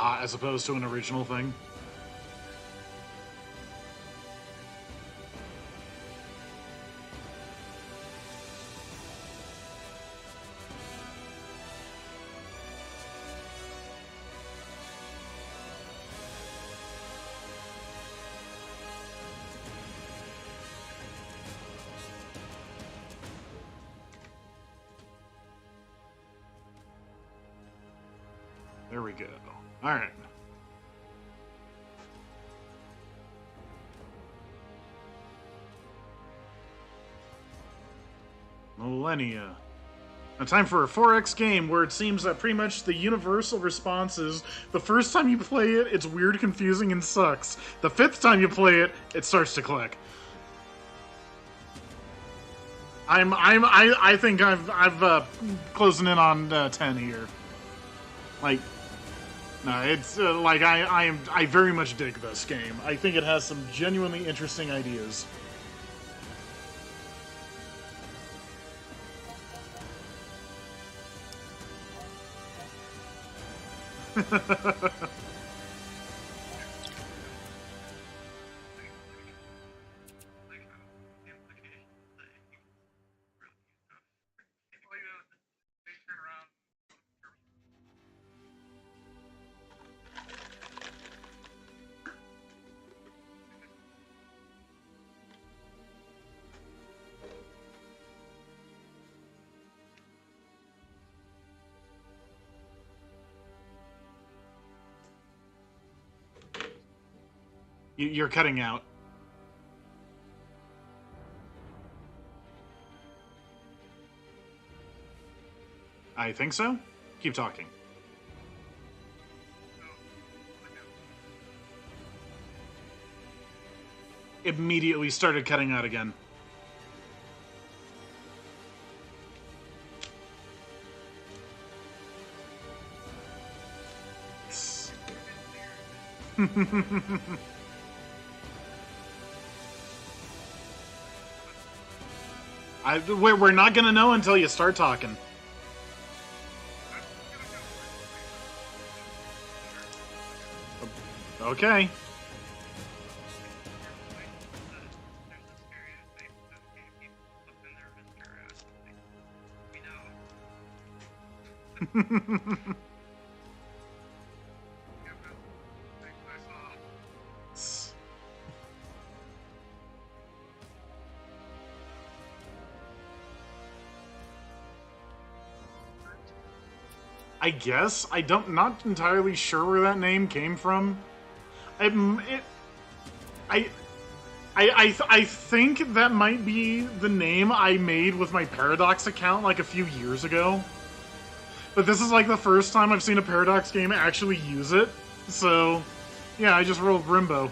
as opposed to an original thing. There we go. All right. Millennia. Now time for a 4X game where it seems that pretty much the universal response is the first time you play it, it's weird, confusing, and sucks. The 5th time you play it, it starts to click. I think I've closing in on 10 here. Like, no, it's like I very much dig this game. I think it has some genuinely interesting ideas. You're cutting out. I think so. Keep talking. Immediately started cutting out again. We're not gonna know until you start talking. Okay. I guess not entirely sure where that name came from. I think that might be the name I made with my Paradox account like a few years ago. But this is like the first time I've seen a Paradox game actually use it. So, yeah, I just rolled Rimbo.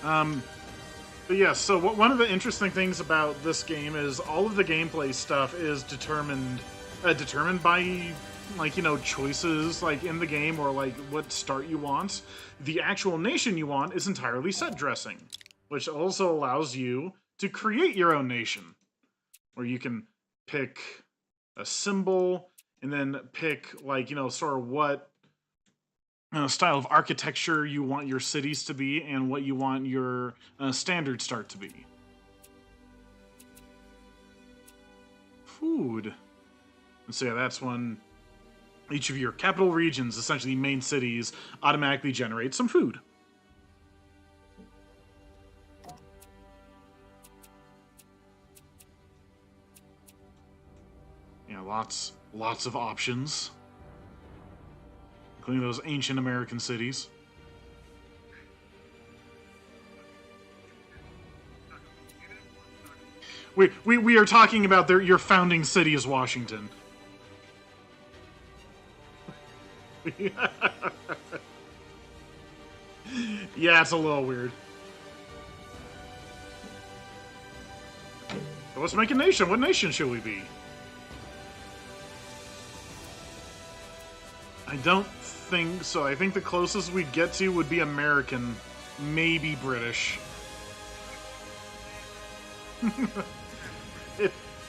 But yeah, so one of the interesting things about this game is all of the gameplay stuff is determined by, like, you know, choices like in the game or like what start you want. The actual nation you want is entirely set dressing, which also allows you to create your own nation, where you can pick a symbol and then pick, like, you know, sort of what style of architecture you want your cities to be and what you want your standard start to be. Food. And so yeah, that's when each of your capital regions, essentially main cities, automatically generate some food. Yeah, lots of options, including those ancient American cities. We are talking about your founding city is Washington. Yeah, it's a little weird. But let's make a nation. What nation should we be? I don't think so. I think the closest we'd get to would be American, maybe British.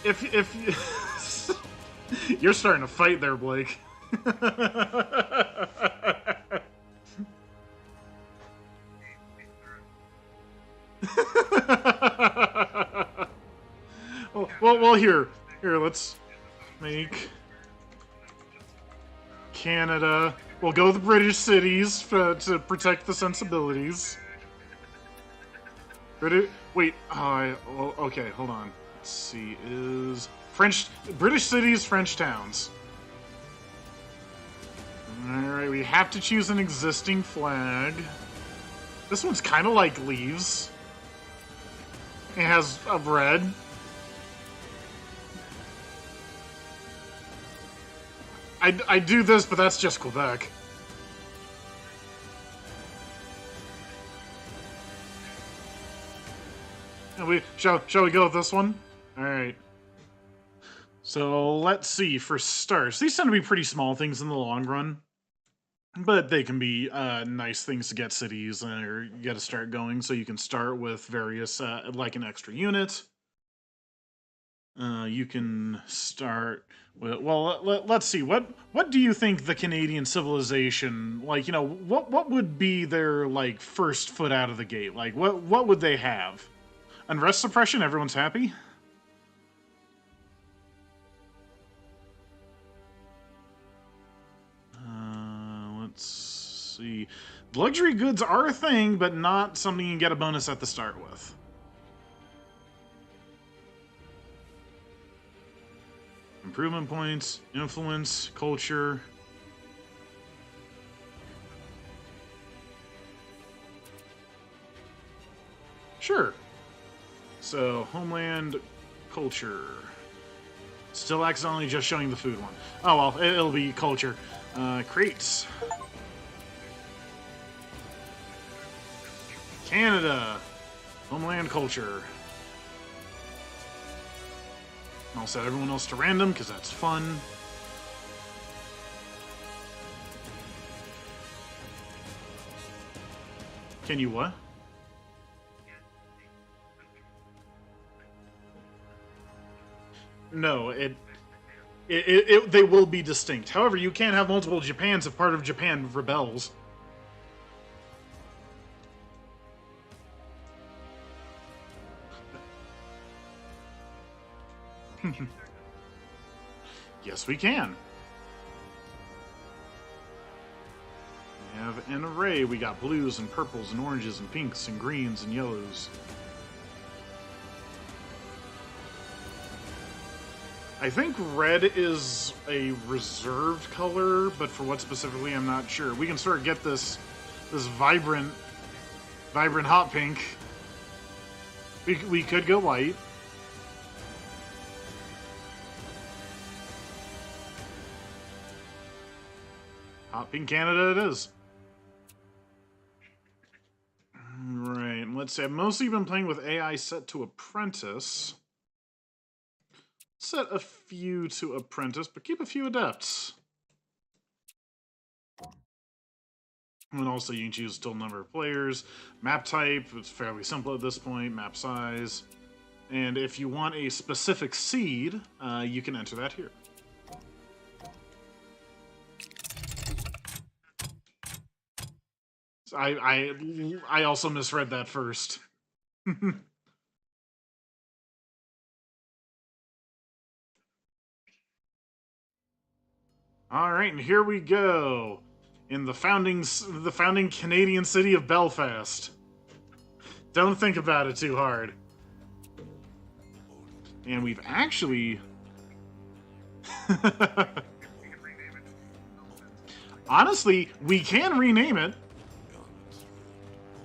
if you're starting to fight there, Blake. well, here, let's make Canada. We'll go with the British cities to protect the sensibilities. Wait, okay, hold on. Let's see, is British cities, French towns. Alright, we have to choose an existing flag. This one's kind of like leaves. It has a red. I do this, but that's just Quebec. And shall we go with this one? All right. So let's see. For starts, these tend to be pretty small things in the long run, but they can be nice things to get cities or get to start going. So you can start with various, like an extra unit. You can start with, well, let's see. What do you think the Canadian civilization, like, you know, what would be their, like, first foot out of the gate? Like, what would they have? Unrest suppression, everyone's happy? Let's see. Luxury goods are a thing, but not something you can get a bonus at the start with. Improvement points, influence, culture. Sure. So, homeland, culture. Still accidentally just showing the food one. Oh well, it'll be culture. Crates. Canada. Homeland, culture. I'll set everyone else to random, because that's fun. Can you what? No, they will be distinct. However, you can't have multiple Japans if part of Japan rebels. Yes, we can. We have an array. We got blues and purples and oranges and pinks and greens and yellows. I think red is a reserved color, but for what specifically, I'm not sure. We can sort of get this vibrant hot pink. We could go white. Hot pink Canada it is. Right, let's see. I've mostly been playing with AI set to apprentice. Set a few to apprentice, but keep a few adepts. And also you can choose total number of players. Map type, it's fairly simple at this point. Map size. And if you want a specific seed, you can enter that here. So I also misread that first. All right, and here we go in the founding Canadian city of Belfast. Don't think about it too hard. And we've actually honestly, we can rename it.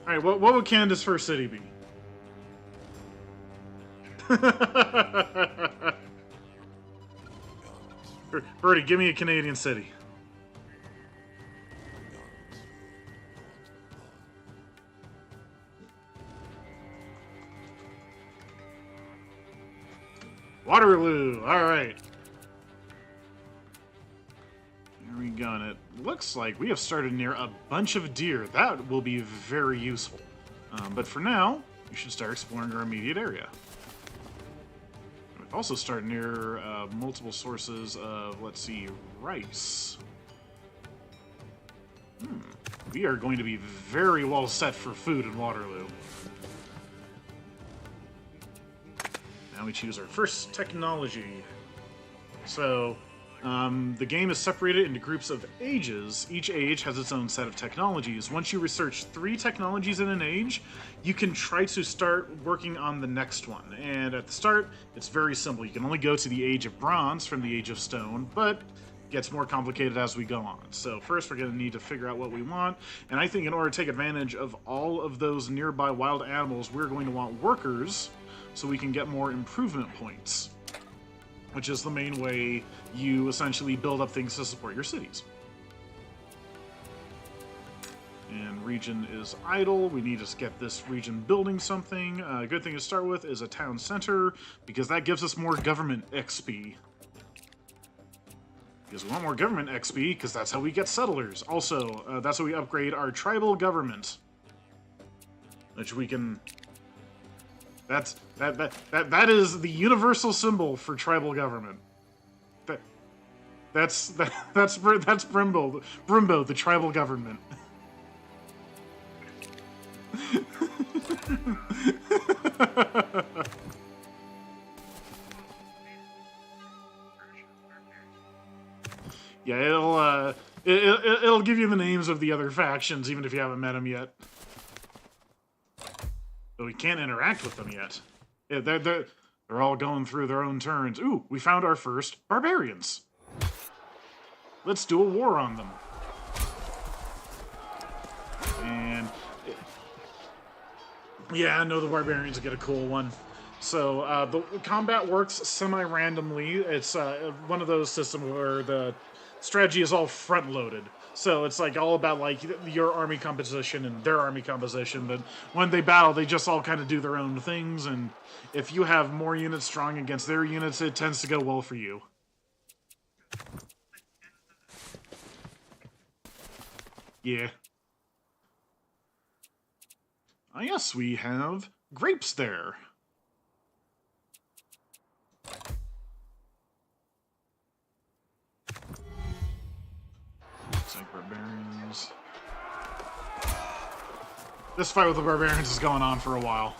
All right, what would Canada's first city be? Birdie, give me a Canadian city. Waterloo, alright. There we go, and it looks like we have started near a bunch of deer. That will be very useful. But for now, we should start exploring our immediate area. We've also started near multiple sources of, let's see, rice. We are going to be very well set for food in Waterloo. Now we choose our first technology. So, the game is separated into groups of ages. Each age has its own set of technologies. Once you research 3 technologies in an age, you can try to start working on the next one. And at the start, it's very simple. You can only go to the Age of Bronze from the Age of Stone, but it gets more complicated as we go on. So first we're going to need to figure out what we want. And I think in order to take advantage of all of those nearby wild animals, we're going to want workers so we can get more improvement points, which is the main way you essentially build up things to support your cities. And region is idle. We need to get this region building something. A good thing to start with is a town center, because that gives us more government XP. Because we want more government XP, because that's how we get settlers. Also, that's how we upgrade our tribal government, which we can... That is the universal symbol for tribal government. That's Brimbo, the tribal government. Yeah, it'll give you the names of the other factions, even if you haven't met them yet. But we can't interact with them yet. Yeah, they're all going through their own turns. Ooh, we found our first barbarians. Let's do a war on them. And yeah, I know the barbarians get a cool one. So the combat works semi-randomly. It's one of those systems where the strategy is all front-loaded. So it's like all about like your army composition and their army composition, but when they battle, they just all kind of do their own things, and if you have more units strong against their units, it tends to go well for you. Yeah. Ah, yes, we have grapes there. Looks like barbarians. This fight with the barbarians is going on for a while.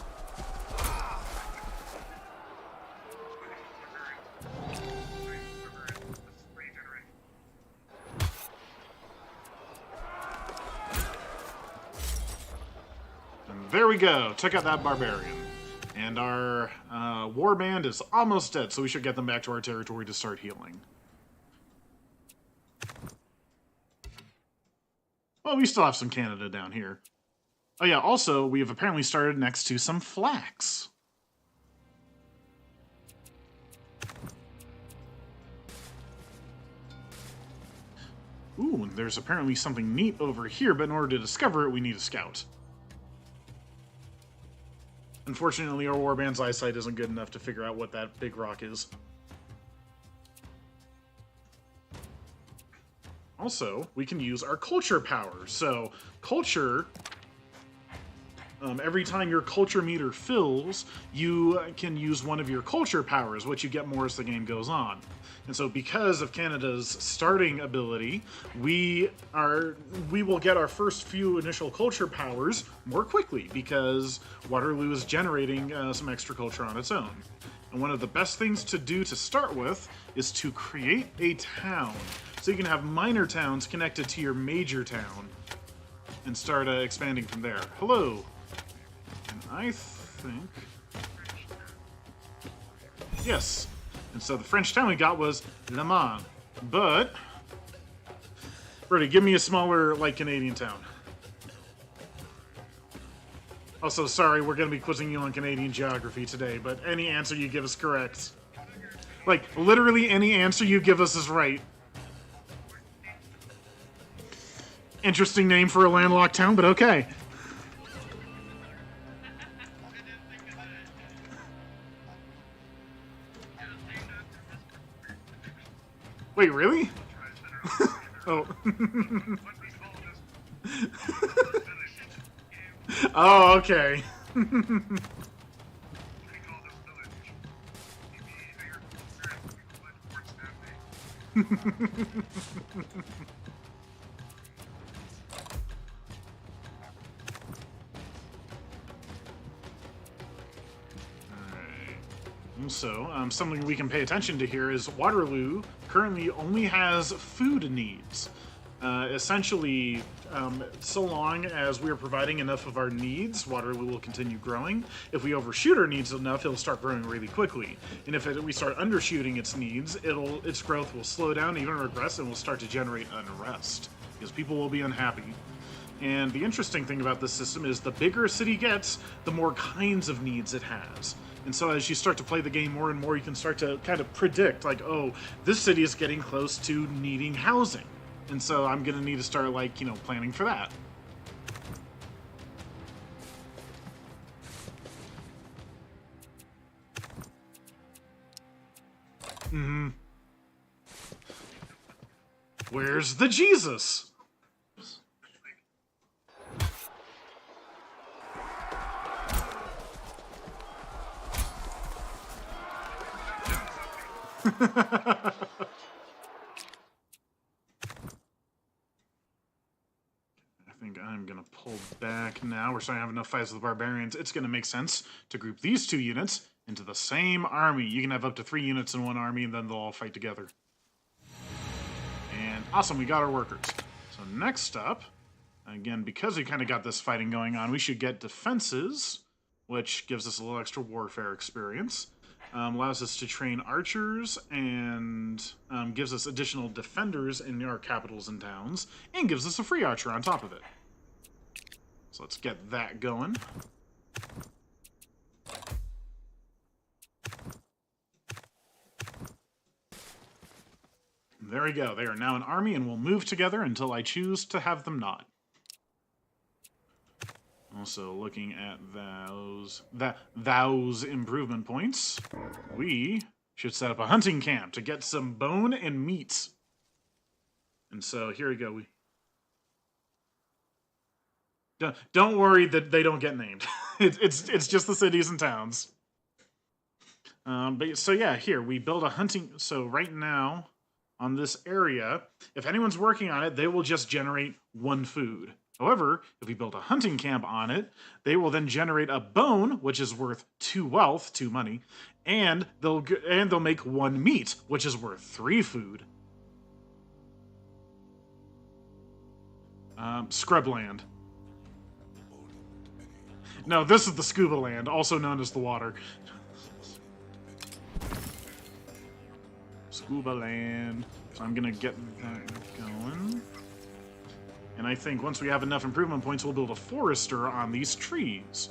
And there we go. Took out that barbarian. And our warband is almost dead, so we should get them back to our territory to start healing. Well, we still have some Canada down here. Oh yeah, also, we have apparently started next to some flax. Ooh, and there's apparently something neat over here, but in order to discover it, we need a scout. Unfortunately, our warband's eyesight isn't good enough to figure out what that big rock is. Also, we can use our culture power. So, culture, every time your culture meter fills, you can use one of your culture powers, which you get more as the game goes on. And so because of Canada's starting ability, we will get our first few initial culture powers more quickly, because Waterloo is generating some extra culture on its own. And one of the best things to do to start with is to create a town. So you can have minor towns connected to your major town and start expanding from there. Hello. And I think... Yes. And so the French town we got was Le Mans. But... Brody, give me a smaller, like, Canadian town. Also, sorry, we're going to be quizzing you on Canadian geography today, but any answer you give is correct. Like, literally any answer you give us is right. Interesting name for a landlocked town, but okay. Wait, really? Oh. Oh, okay. Also, something we can pay attention to here is Waterloo currently only has food needs. Essentially, so long as we are providing enough of our needs, Waterloo will continue growing. If we overshoot our needs enough, it'll start growing really quickly. And if we start undershooting its needs, its growth will slow down, even regress, and will start to generate unrest, because people will be unhappy. And the interesting thing about this system is the bigger a city gets, the more kinds of needs it has. And so as you start to play the game more and more, you can start to kind of predict, like, oh, this city is getting close to needing housing. And so I'm going to need to start, like, you know, planning for that. Where's the Jesus? I think I'm going to pull back now. We're starting to have enough fights with the barbarians. It's going to make sense to group these two units into the same army. You can have up to 3 units in one army, and then they'll all fight together. And awesome, we got our workers. So next up, again, because we kind of got this fighting going on, we should get defenses, which gives us a little extra warfare experience. Allows us to train archers, and gives us additional defenders in our capitals and towns, and gives us a free archer on top of it. So let's get that going. There we go. They are now an army, and will move together until I choose to have them not. Also, looking at those improvement points, we should set up a hunting camp to get some bone and meat. And so here we go. Don't worry that they don't get named. It's just the cities and towns. But so yeah, here we build a hunting. So right now on this area, if anyone's working on it, they will just generate 1 food. However, if we build a hunting camp on it, they will then generate a bone, which is worth 2 wealth, 2 money, and they'll make 1 meat, which is worth 3 food. Scrubland. No, this is the scuba land, also known as the water. Scuba land. So I'm gonna get that going. And I think once we have enough improvement points, we'll build a forester on these trees.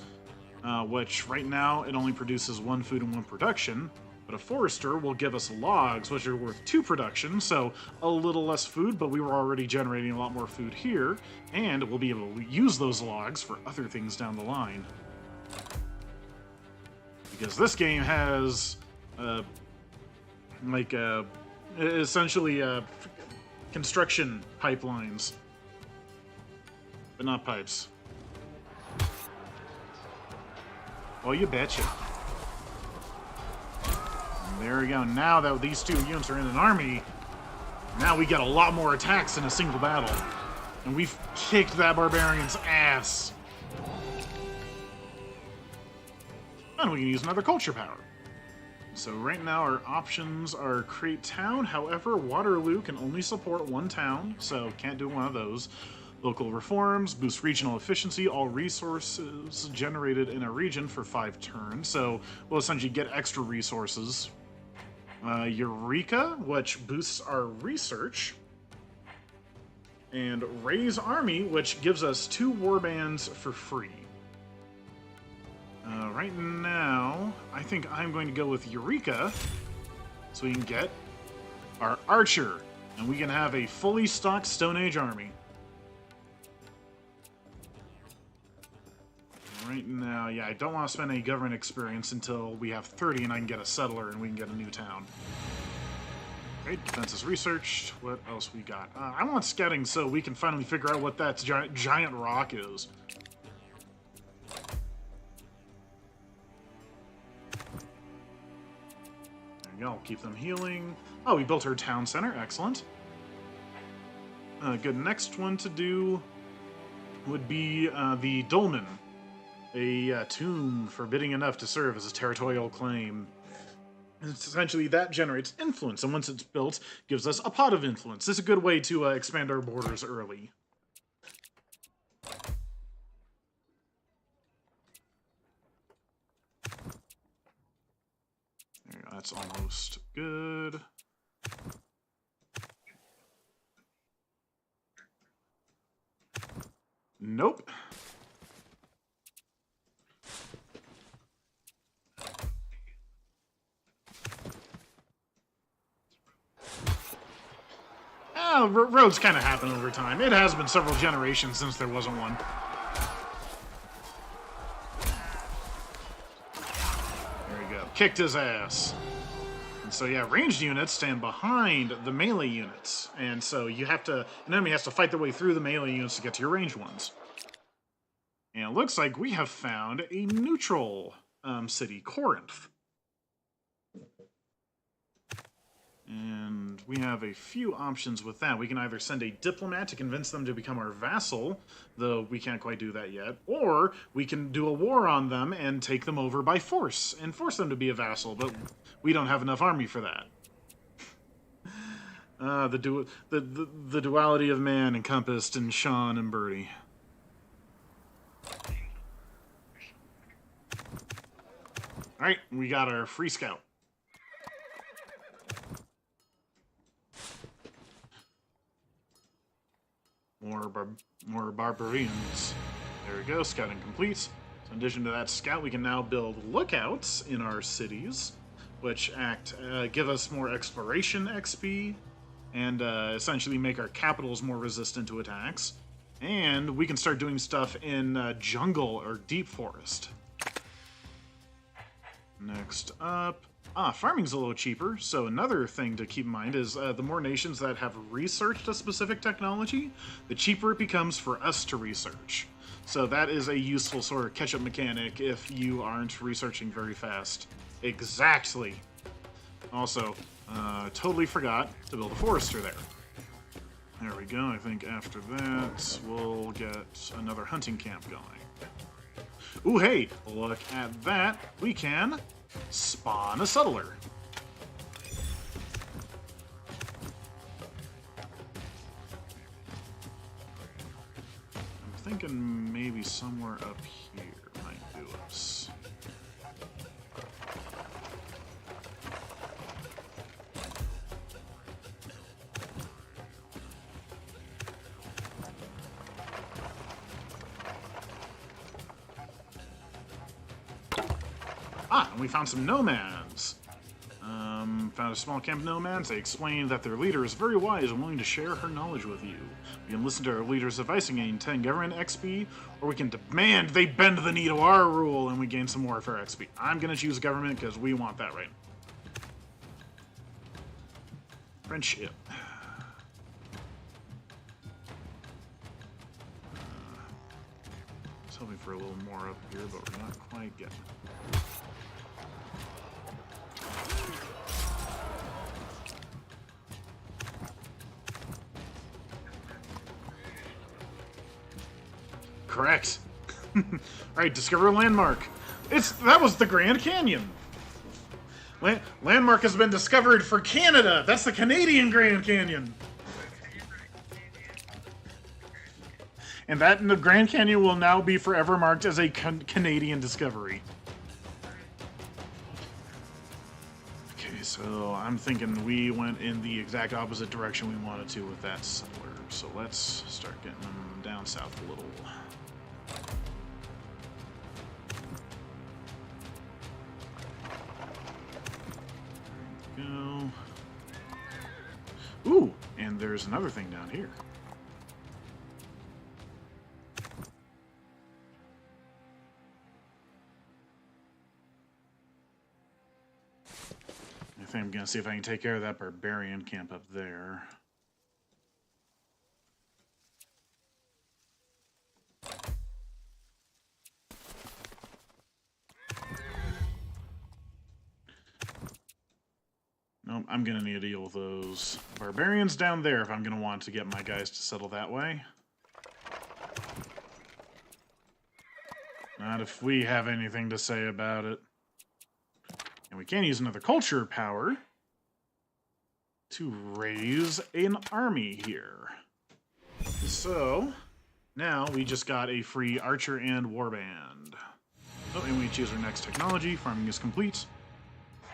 Which, right now, it only produces 1 food and 1 production. But a forester will give us logs, which are worth 2 production, so a little less food, but we were already generating a lot more food here. And we'll be able to use those logs for other things down the line. Because this game has, essentially, construction pipelines. But not pipes. Oh, you betcha. And there we go. Now that these 2 units are in an army, now we get a lot more attacks in a single battle. And we've kicked that barbarian's ass. And we can use another culture power. So right now our options are create town. However, Waterloo can only support 1 town, so can't do one of those. Local reforms, boost regional efficiency, all resources generated in a region for 5 turns. So we'll essentially get extra resources. Eureka, which boosts our research. And Raise Army, which gives us 2 warbands for free. Right now, I think I'm going to go with Eureka, so we can get our Archer, and we can have a fully stocked Stone Age army. Right now, yeah, I don't want to spend any government experience until we have 30 and I can get a settler and we can get a new town. Great, defense is researched. What else we got? I want scouting so we can finally figure out what that giant rock is. There we go, I'll keep them healing. Oh, we built our town center, excellent. Good, next one to do would be the Dolmen. A tomb forbidding enough to serve as a territorial claim. Essentially, that generates influence, and once it's built, gives us a pot of influence. This is a good way to expand our borders early. There you go, that's almost good. Nope. Roads kind of happen over time. It has been several generations since there wasn't one. There we go. Kicked his ass. And so yeah, ranged units stand behind the melee units. And so you have to, an enemy has to fight their way through the melee units to get to your ranged ones. And it looks like we have found a neutral city, Corinth. And we have a few options with that. We can either send a diplomat to convince them to become our vassal, though we can't quite do that yet, or we can do a war on them and take them over by force and force them to be a vassal, but we don't have enough army for that. The duality of man encompassed in Sean and Birdie. Alright, we got our free scout. More barbarians. There we go, scouting complete. So in addition to that scout, we can now build lookouts in our cities, which give us more exploration XP, and essentially make our capitals more resistant to attacks. And we can start doing stuff in jungle or deep forest. Next up, farming's a little cheaper, so another thing to keep in mind is the more nations that have researched a specific technology, the cheaper it becomes for us to research. So that is a useful sort of catch-up mechanic if you aren't researching very fast. Exactly. Also, totally forgot to build a forester there. There we go. I think after that, we'll get another hunting camp going. Ooh, hey, look at that. We can spawn a settler. I'm thinking maybe somewhere up here might do us. And we found some nomads. Found a small camp of nomads. They explained that their leader is very wise and willing to share her knowledge with you. We can listen to our leader's advice and gain 10 government XP, or we can demand they bend the knee to our rule and we gain some warfare XP. I'm going to choose government because we want that right now. Friendship. I was hoping for a little more up here, but we're not quite getting it. Correct. Alright, discover a landmark. That was the Grand Canyon. Landmark has been discovered for Canada. That's the Canadian Grand Canyon. And the Grand Canyon will now be forever marked as a Canadian discovery. Okay, so I'm thinking we went in the exact opposite direction we wanted to with that settler. So let's start getting them down south a little. Go. Ooh, and there's another thing down here. I think I'm gonna see if I can take care of that barbarian camp up there. Nope, I'm gonna need to deal with those barbarians down there if I'm gonna want to get my guys to settle that way. Not if we have anything to say about it. And we can use another culture power to raise an army here. So, now we just got a free archer and warband. Oh, and we choose our next technology. Farming is complete.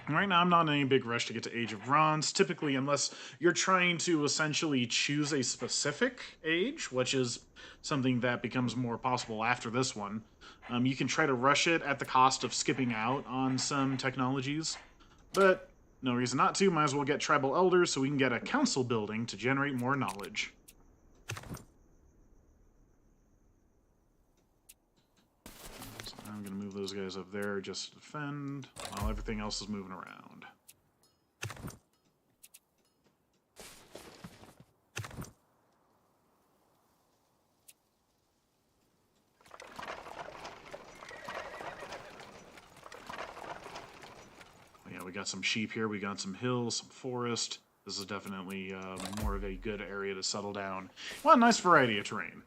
Right now, I'm not in any big rush to get to Age of Bronze, typically, unless you're trying to essentially choose a specific age, which is something that becomes more possible after this one. You can try to rush it at the cost of skipping out on some technologies, but no reason not to. Might as well get Tribal Elders so we can get a council building to generate more knowledge. I'm going to move those guys up there just to defend, while everything else is moving around. Yeah, we got some sheep here, we got some hills, some forest. This is definitely more of a good area to settle down. Well, a nice variety of terrain.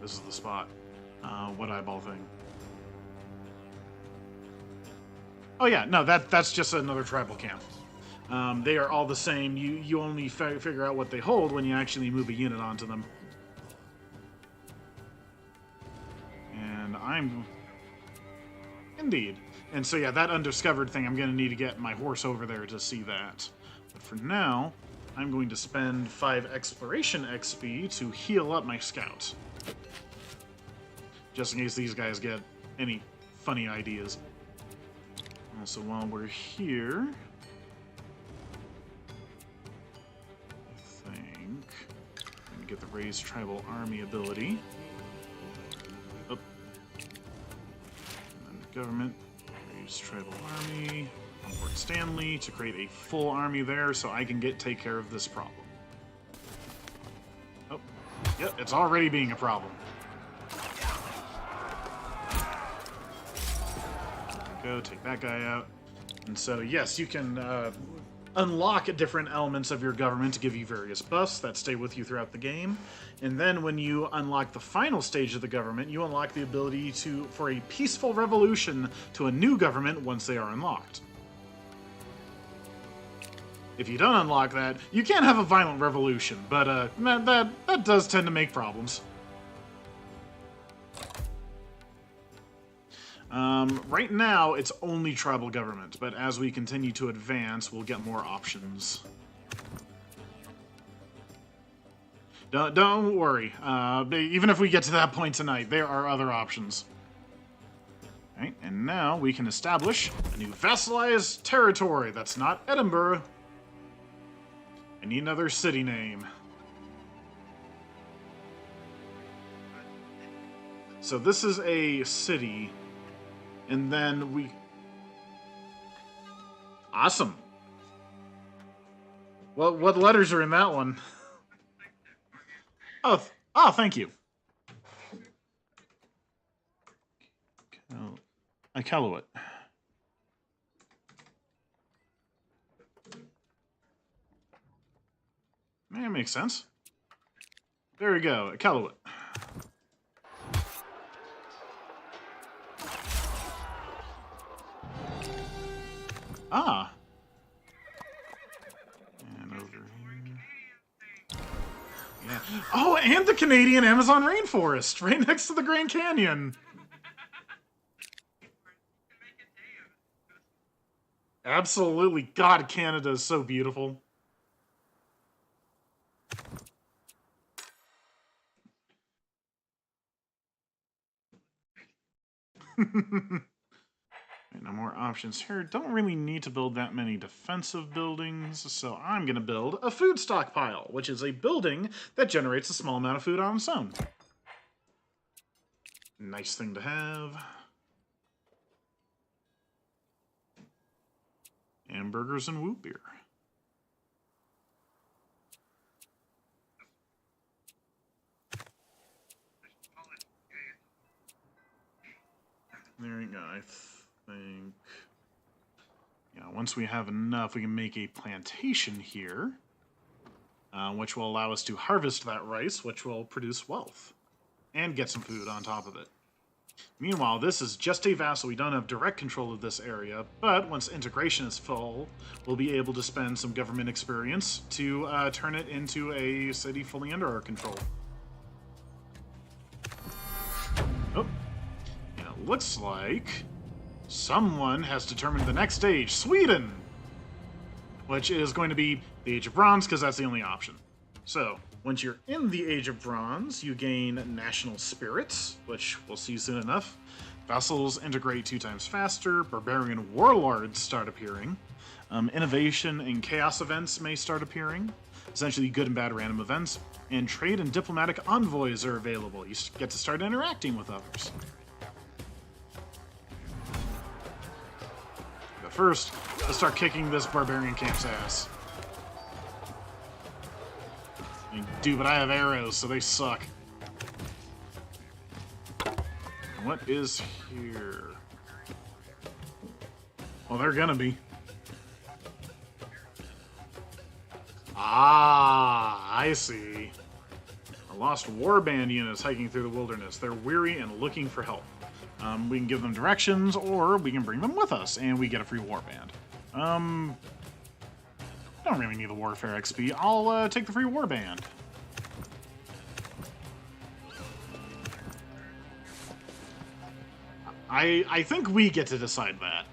This is the spot. What eyeball thing? Oh yeah, no, that's just another tribal camp. They are all the same. You only figure out what they hold when you actually move a unit onto them. And I'm... Indeed. And so yeah, that undiscovered thing, I'm going to need to get my horse over there to see that. But for now, I'm going to spend 5 exploration XP to heal up my scout. Just in case these guys get any funny ideas. Also, while we're here, I think I'm gonna get the raised tribal army ability. Oh. And then the government, raised tribal army, on Fort Stanley to create a full army there so I can take care of this problem. Oh, yep, it's already being a problem. Go take that guy out. And so yes, you can unlock different elements of your government to give you various buffs that stay with you throughout the game. And then when you unlock the final stage of the government, you unlock the ability for a peaceful revolution to a new government once they are unlocked. If you don't unlock that, you can't have a violent revolution, but that does tend to make problems. Right now, it's only tribal government, but as we continue to advance, we'll get more options. Don't worry. Even if we get to that point tonight, there are other options. Alright, and now we can establish a new vassalized territory that's not Edinburgh. I need another city name. So this is a city. And then we... Awesome. Well, what letters are in that one? Oh, thank you. Iqaluit. That makes sense. There we go, Iqaluit. Ah. And over here. Yeah. Oh, and the Canadian Amazon rainforest, right next to the Grand Canyon. Absolutely. God, Canada is so beautiful. No more options here. Don't really need to build that many defensive buildings, so I'm going to build a food stockpile, which is a building that generates a small amount of food on its own. Nice thing to have. Hamburgers and wheat beer. I think... Yeah, once we have enough, we can make a plantation here, which will allow us to harvest that rice, which will produce wealth, and get some food on top of it. Meanwhile, this is just a vassal. We don't have direct control of this area, but once integration is full, we'll be able to spend some government experience to turn it into a city fully under our control. Oh, and it looks like someone has determined the next stage, Sweden, which is going to be the Age of Bronze, because that's the only option. So, once you're in the Age of Bronze, you gain national spirits, which we'll see soon enough. Vassals integrate 2 times faster, barbarian warlords start appearing, innovation and chaos events may start appearing, essentially good and bad random events, and trade and diplomatic envoys are available. You get to start interacting with others. But first, let's start kicking this barbarian camp's ass. Dude, but I have arrows, so they suck. What is here? Well, they're gonna be. Ah, I see. A lost warband unit is hiking through the wilderness. They're weary and looking for help. We can give them directions, or we can bring them with us, and we get a free warband. Don't really need the warfare XP. I'll take the free warband. I think we get to decide that.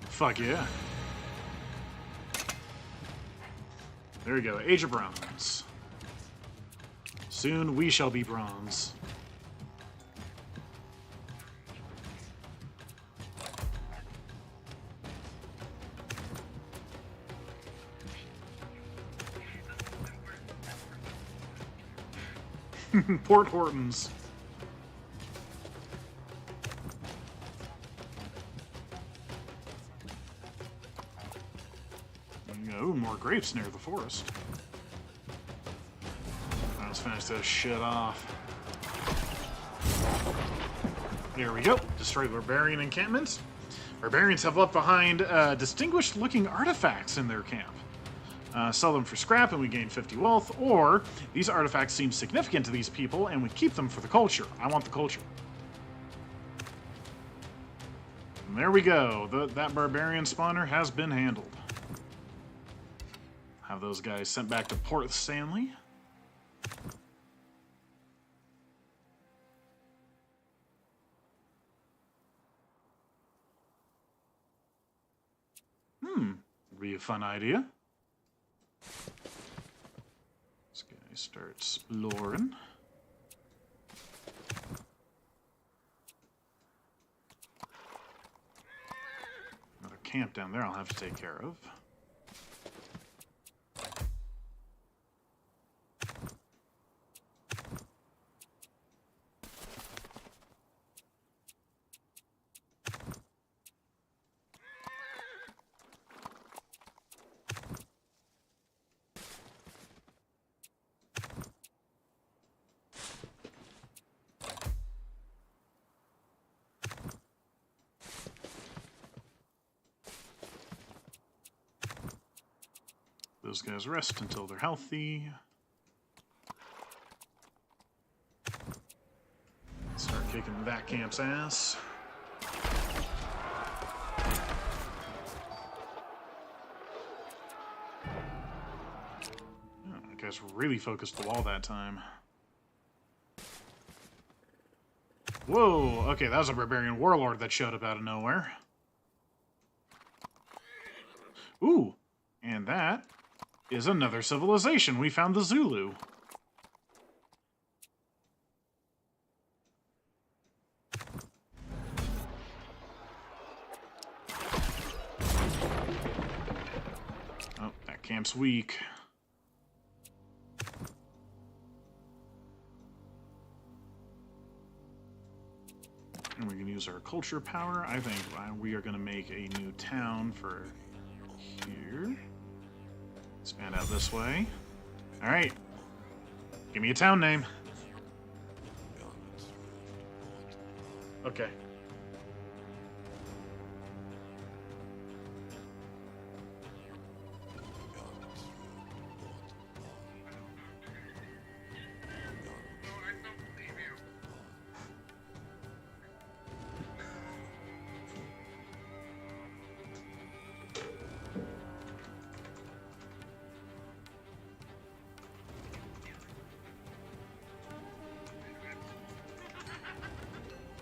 Fuck yeah. There we go. Age of Bronze. Soon we shall be bronze. Port Hortons. Oh, more grapes near the forest. Let's finish this shit off. There we go. Destroy barbarian encampments. Barbarians have left behind distinguished-looking artifacts in their camp. Sell them for scrap and we gain 50 wealth, or these artifacts seem significant to these people and we keep them for the culture. I want the culture. And there we go. That barbarian spawner has been handled. Have those guys sent back to Port Stanley. Would be a fun idea. This guy starts exploring. Another camp down there I'll have to take care of. Those guys rest until they're healthy. Start kicking that camp's ass. Oh, I guess really focused the wall that time. Whoa, okay, that was a barbarian warlord that showed up out of nowhere. Ooh, and that is another civilization. We found the Zulu. Oh, that camp's weak. And we can use our culture power. I think we are going to make a new town for here. Expand out this way. Alright. Give me a town name. Okay.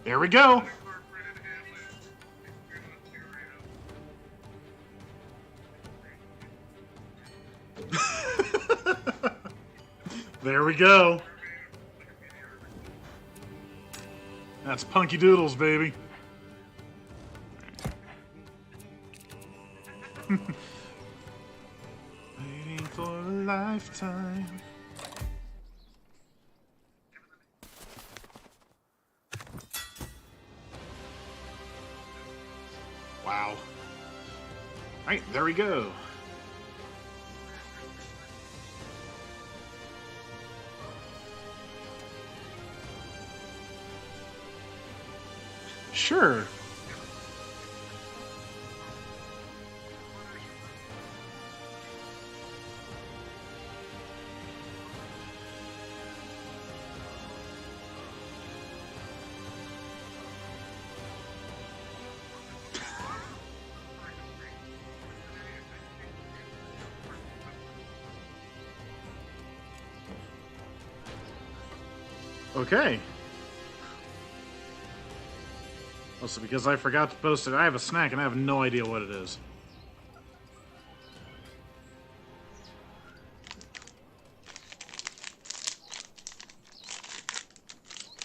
There we go. There we go. That's Punky Doodles, baby. Waiting for a lifetime. Wow. Alright, there we go. Sure. Okay. Also, because I forgot to post it, I have a snack and I have no idea what it is.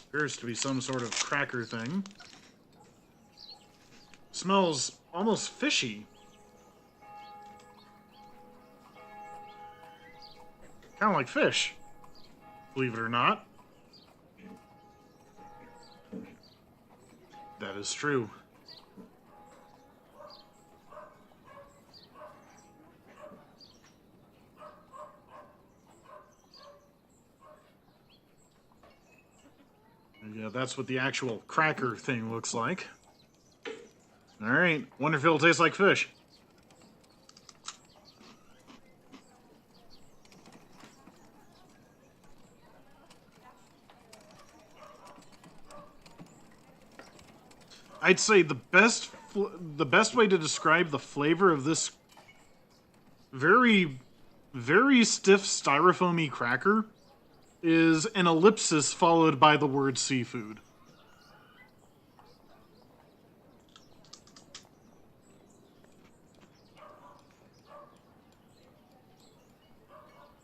Appears to be some sort of cracker thing. Smells almost fishy. Kind of like fish, believe it or not. That is true. Yeah, that's what the actual cracker thing looks like. Alright, wonder if it'll taste like fish. I'd say the best way to describe the flavor of this very, very stiff styrofoamy cracker is an ellipsis followed by the word seafood.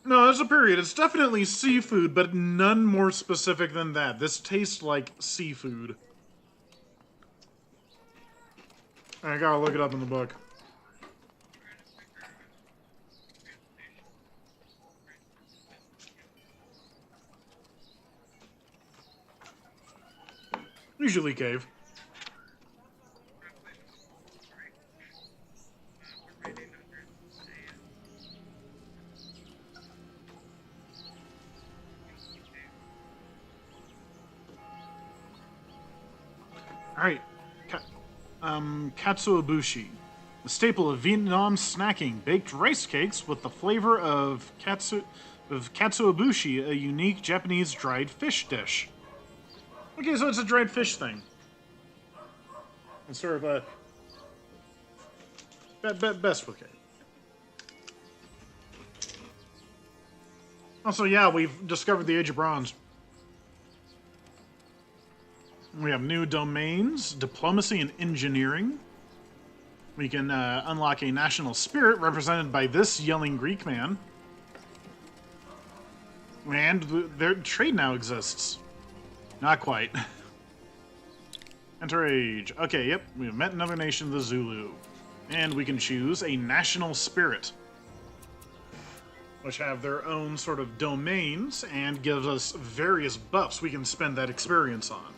No, there's a period. It's definitely seafood, but none more specific than that. This tastes like seafood. I gotta look it up in the book. Usually cave. Alright. Katsuobushi. The staple of Vietnam snacking. Baked rice cakes with the flavor of katsuobushi, a unique Japanese dried fish dish. Okay, so it's a dried fish thing. It's sort of a... best with cake. Also, yeah, we've discovered the Age of Bronze. We have new domains, diplomacy and engineering. We can unlock a national spirit represented by this yelling Greek man. And their trade now exists. Not quite. Enter age. Okay, yep, we have met another nation, the Zulu. And we can choose a national spirit, which have their own sort of domains and gives us various buffs we can spend that experience on.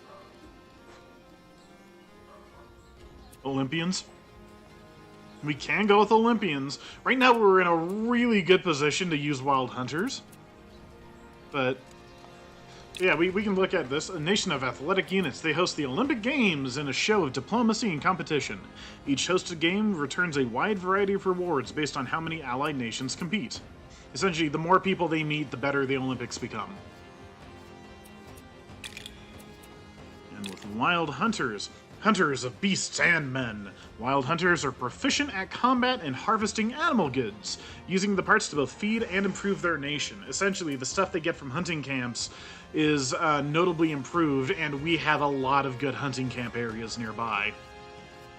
Olympians. We can go with Olympians. Right now, we're in a really good position to use Wild Hunters. But, yeah, we can look at this. A nation of athletic units. They host the Olympic Games in a show of diplomacy and competition. Each hosted game returns a wide variety of rewards based on how many allied nations compete. Essentially, the more people they meet, the better the Olympics become. And with Wild Hunters, hunters of beasts and men. Wild hunters are proficient at combat and harvesting animal goods, using the parts to both feed and improve their nation. Essentially, the stuff they get from hunting camps is notably improved, and we have a lot of good hunting camp areas nearby.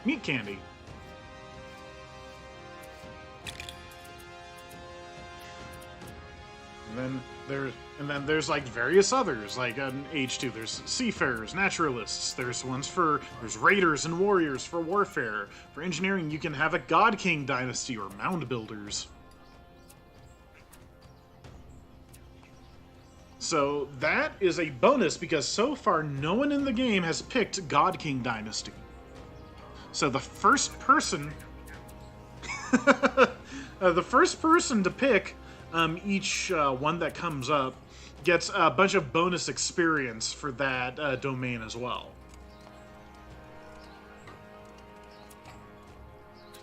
Meat candy. And then there's like various others, like H2. There's seafarers, naturalists. There's raiders and warriors for warfare. For engineering, you can have a God King dynasty or mound builders. So that is a bonus because so far no one in the game has picked God King dynasty. So the first person, to pick each one that comes up gets a bunch of bonus experience for that domain as well.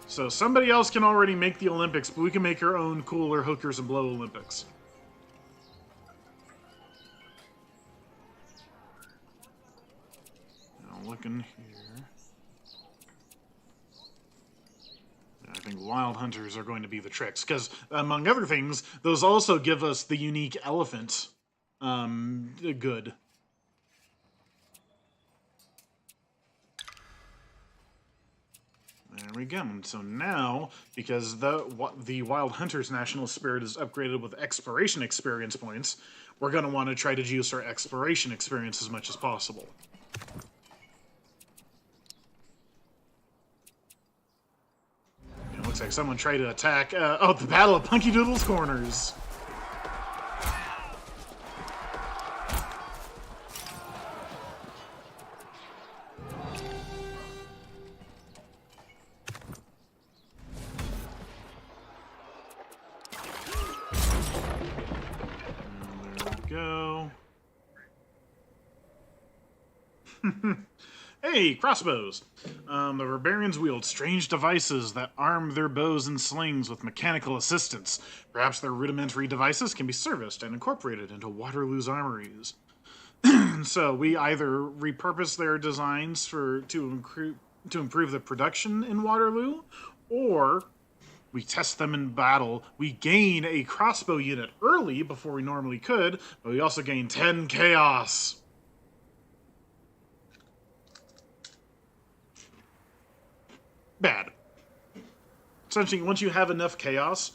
So somebody else can already make the Olympics, but we can make our own cooler hookers and blow Olympics. Now looking here. I think Wild Hunters are going to be the tricks, because, among other things, those also give us the unique elephant good. There we go. So now, because the Wild Hunters National Spirit is upgraded with exploration experience points, we're going to want to try to juice our exploration experience as much as possible. Looks like someone tried to attack... the Battle of Punky Doodle's Corners. There we go. Hey, crossbows! The barbarians wield strange devices that arm their bows and slings with mechanical assistance. Perhaps their rudimentary devices can be serviced and incorporated into Waterloo's armories. So we either repurpose their designs to improve the production in Waterloo, or we test them in battle. We gain a crossbow unit early before we normally could, but we also gain 10 chaos. Bad. Essentially, once you have enough chaos,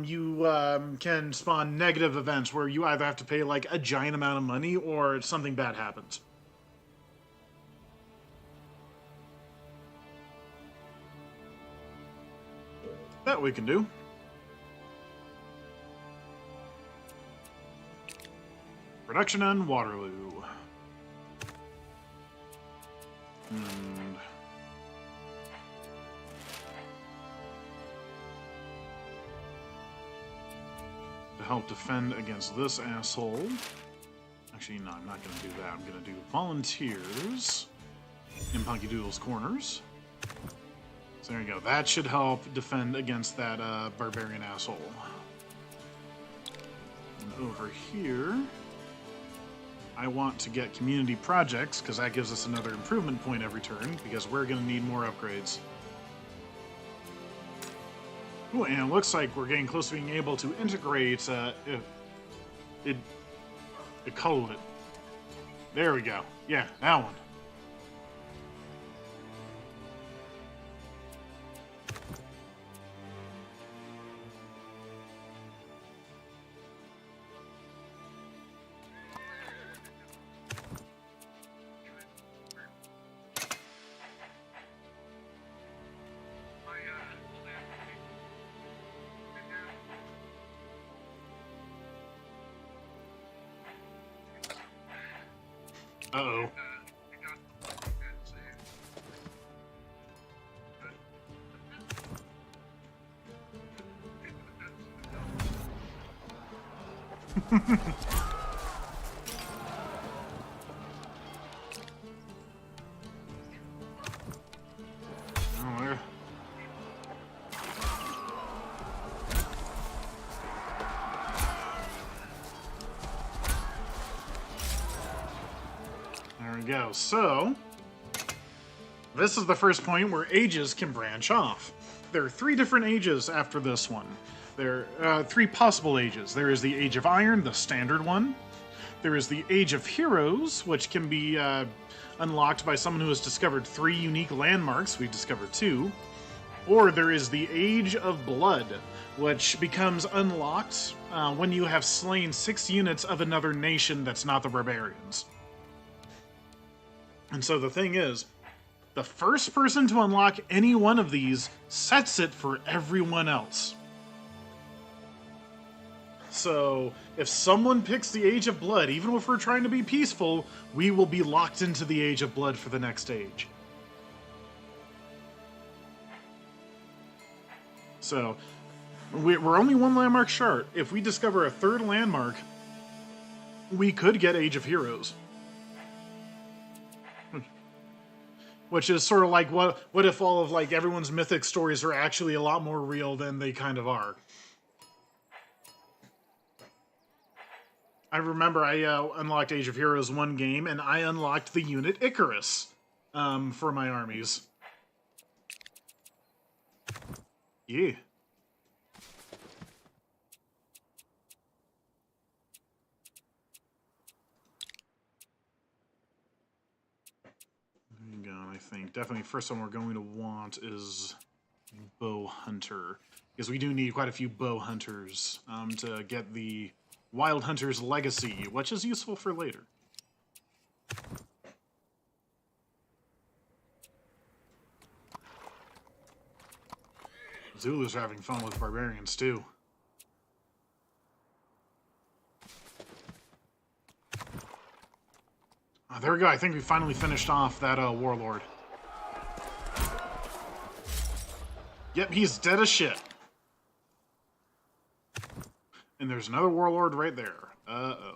you can spawn negative events where you either have to pay like a giant amount of money or something bad happens. That we can do. Production on Waterloo. And to help defend against this asshole. Actually, no, I'm not going to do that. I'm going to do volunteers in Punky Doodle's Corners. So there you go. That should help defend against that barbarian asshole. And over here, I want to get community projects, because that gives us another improvement point every turn, because we're going to need more upgrades. Ooh, and it looks like we're getting close to being able to integrate it. There we go. Yeah, that one. Uh-oh. There we go. So, this is the first point where ages can branch off. There are 3 different ages after this one. There are 3 possible ages. There is the Age of Iron, the standard one. There is the Age of Heroes, which can be unlocked by someone who has discovered 3 unique landmarks. We've discovered 2. Or there is the Age of Blood, which becomes unlocked when you have slain 6 units of another nation that's not the barbarians. And so the thing is, the first person to unlock any one of these sets it for everyone else. So, if someone picks the Age of Blood, even if we're trying to be peaceful, we will be locked into the Age of Blood for the next age. So, we're only 1 landmark short. If we discover a 3rd landmark, we could get Age of Heroes. Which is sort of like, what if all of like everyone's mythic stories are actually a lot more real than they kind of are? I remember I unlocked Age of Heroes 1 game, and I unlocked the unit Icarus for my armies. Yeah. I think definitely first one we're going to want is Bow Hunter, because we do need quite a few bow hunters to get the Wild Hunter's Legacy, which is useful for later. Zulus are having fun with barbarians too. Oh, there we go. I think we finally finished off that warlord. Yep, he's dead as shit. And there's another warlord right there. Uh-oh.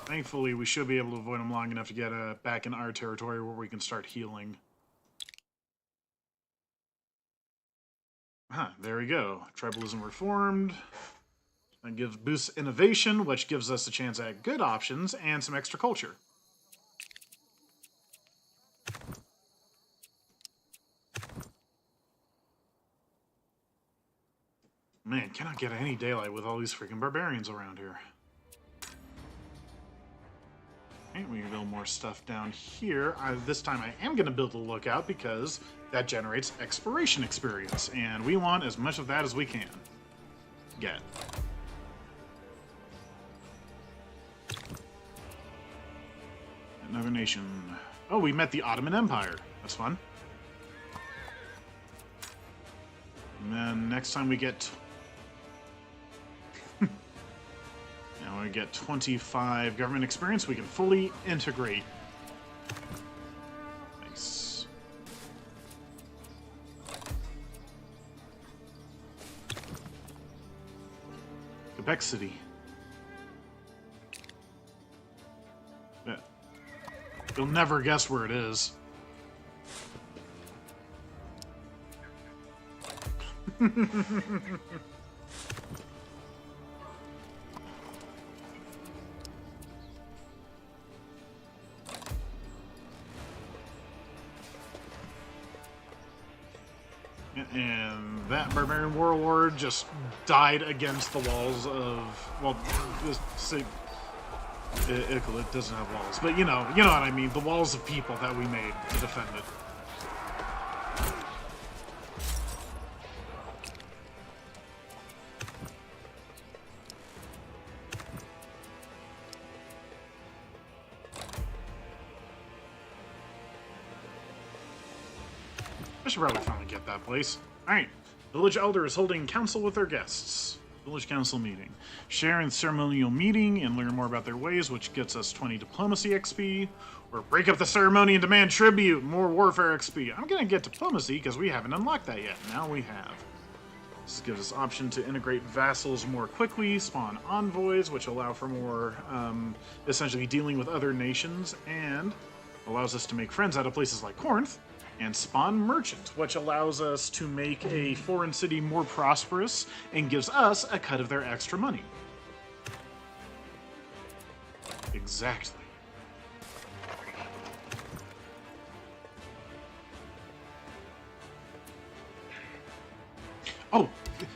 Thankfully, we should be able to avoid him long enough to get back in our territory where we can start healing. There we go. Tribalism reformed. That gives boosts innovation, which gives us a chance at good options and some extra culture. Man, cannot get any daylight with all these freaking barbarians around here. Okay, we can build more stuff down here. This time I am going to build a lookout because that generates exploration experience, and we want as much of that as we can get. Another nation. Oh, we met the Ottoman Empire. That's fun. And then next time we get... now we get 25 government experience, we can fully integrate. Nice. Quebec City. You'll never guess where it is. And that barbarian warlord just died against the walls of, well, it doesn't have walls, but you know what I mean. The walls of people that we made to defend it. I should probably finally get that place. Alright. Village Elder is holding council with their guests. Village Council meeting. Share in ceremonial meeting and learn more about their ways, which gets us 20 diplomacy XP. Or break up the ceremony and demand tribute, more warfare XP. I'm gonna get diplomacy because we haven't unlocked that yet. Now we have. This gives us option to integrate vassals more quickly, spawn envoys, which allow for more essentially dealing with other nations, and allows us to make friends out of places like Corinth, and spawn merchant, which allows us to make a foreign city more prosperous and gives us a cut of their extra money. Exactly. Oh,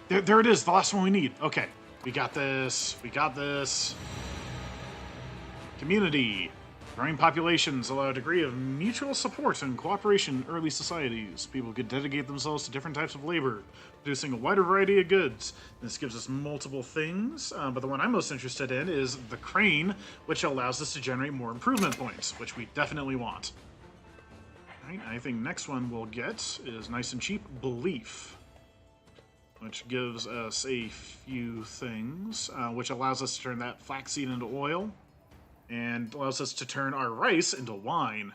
there it is, the last one we need. Okay, we got this, we got this. Community. Growing populations allow a degree of mutual support and cooperation in early societies. People could dedicate themselves to different types of labor, producing a wider variety of goods. This gives us multiple things, but the one I'm most interested in is the crane, which allows us to generate more improvement points, which we definitely want. All right, I think next one we'll get is nice and cheap, belief, which gives us a few things, which allows us to turn that flaxseed into oil, and allows us to turn our rice into wine.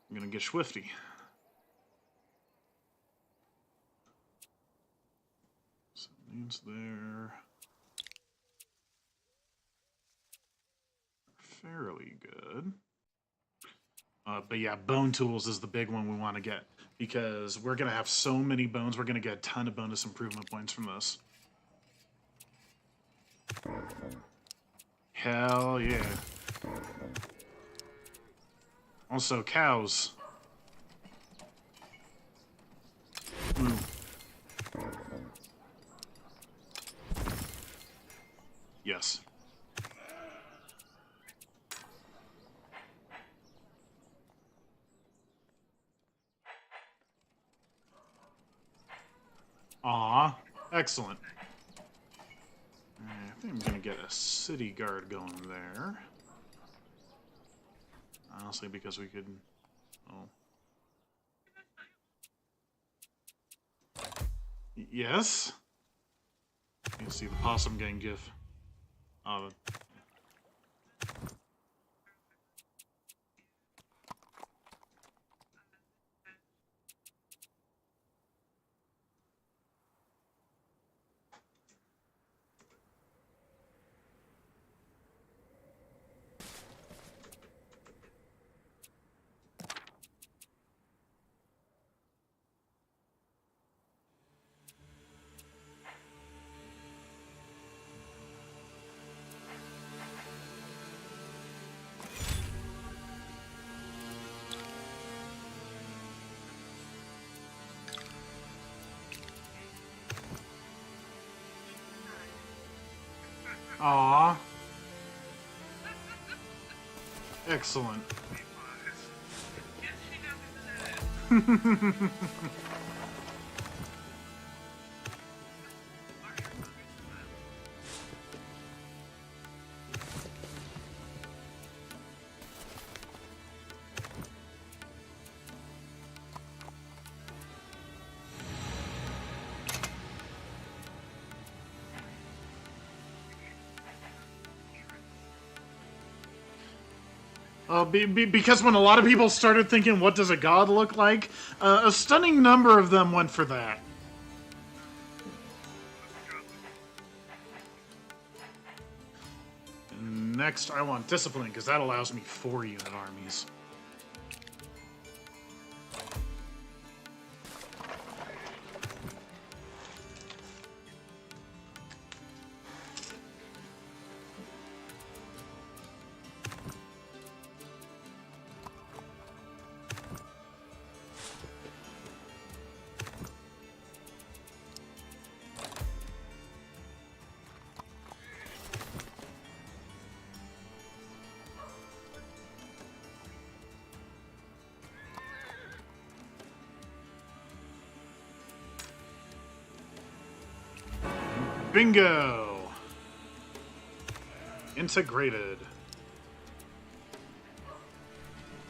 I'm gonna get swifty. So names there. Fairly good. But yeah, bone tools is the big one we want to get, because we're gonna have so many bones, we're gonna get a ton of bonus improvement points from this. Hell yeah. Also, cows. Ooh. Yes. Aw, excellent. I think I'm gonna get a city guard going there. Honestly, because we could... Oh. Yes? You can see the possum gang gif of it. Aw. Excellent. Because when a lot of people started thinking, what does a god look like? A stunning number of them went for that. And next, I want discipline, because that allows me 4-unit armies. Bingo! Integrated.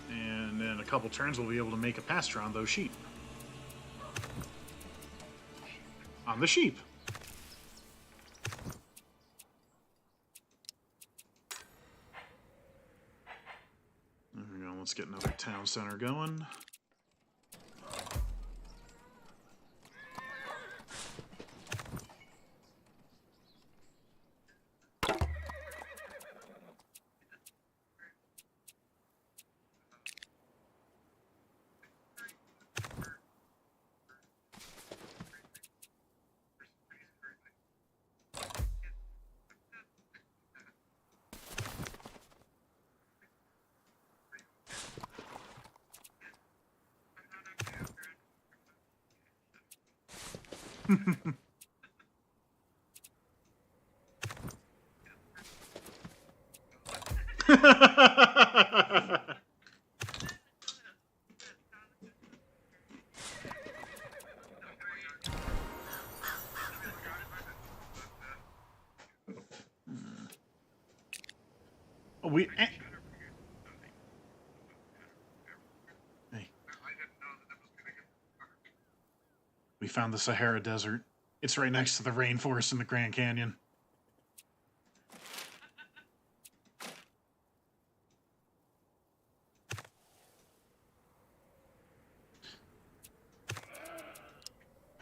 And in a couple turns, we'll be able to make a pasture on those sheep. On the sheep. There we go. Let's get another town center going. we hey, we found the Sahara Desert. It's right next to the rainforest in the Grand Canyon.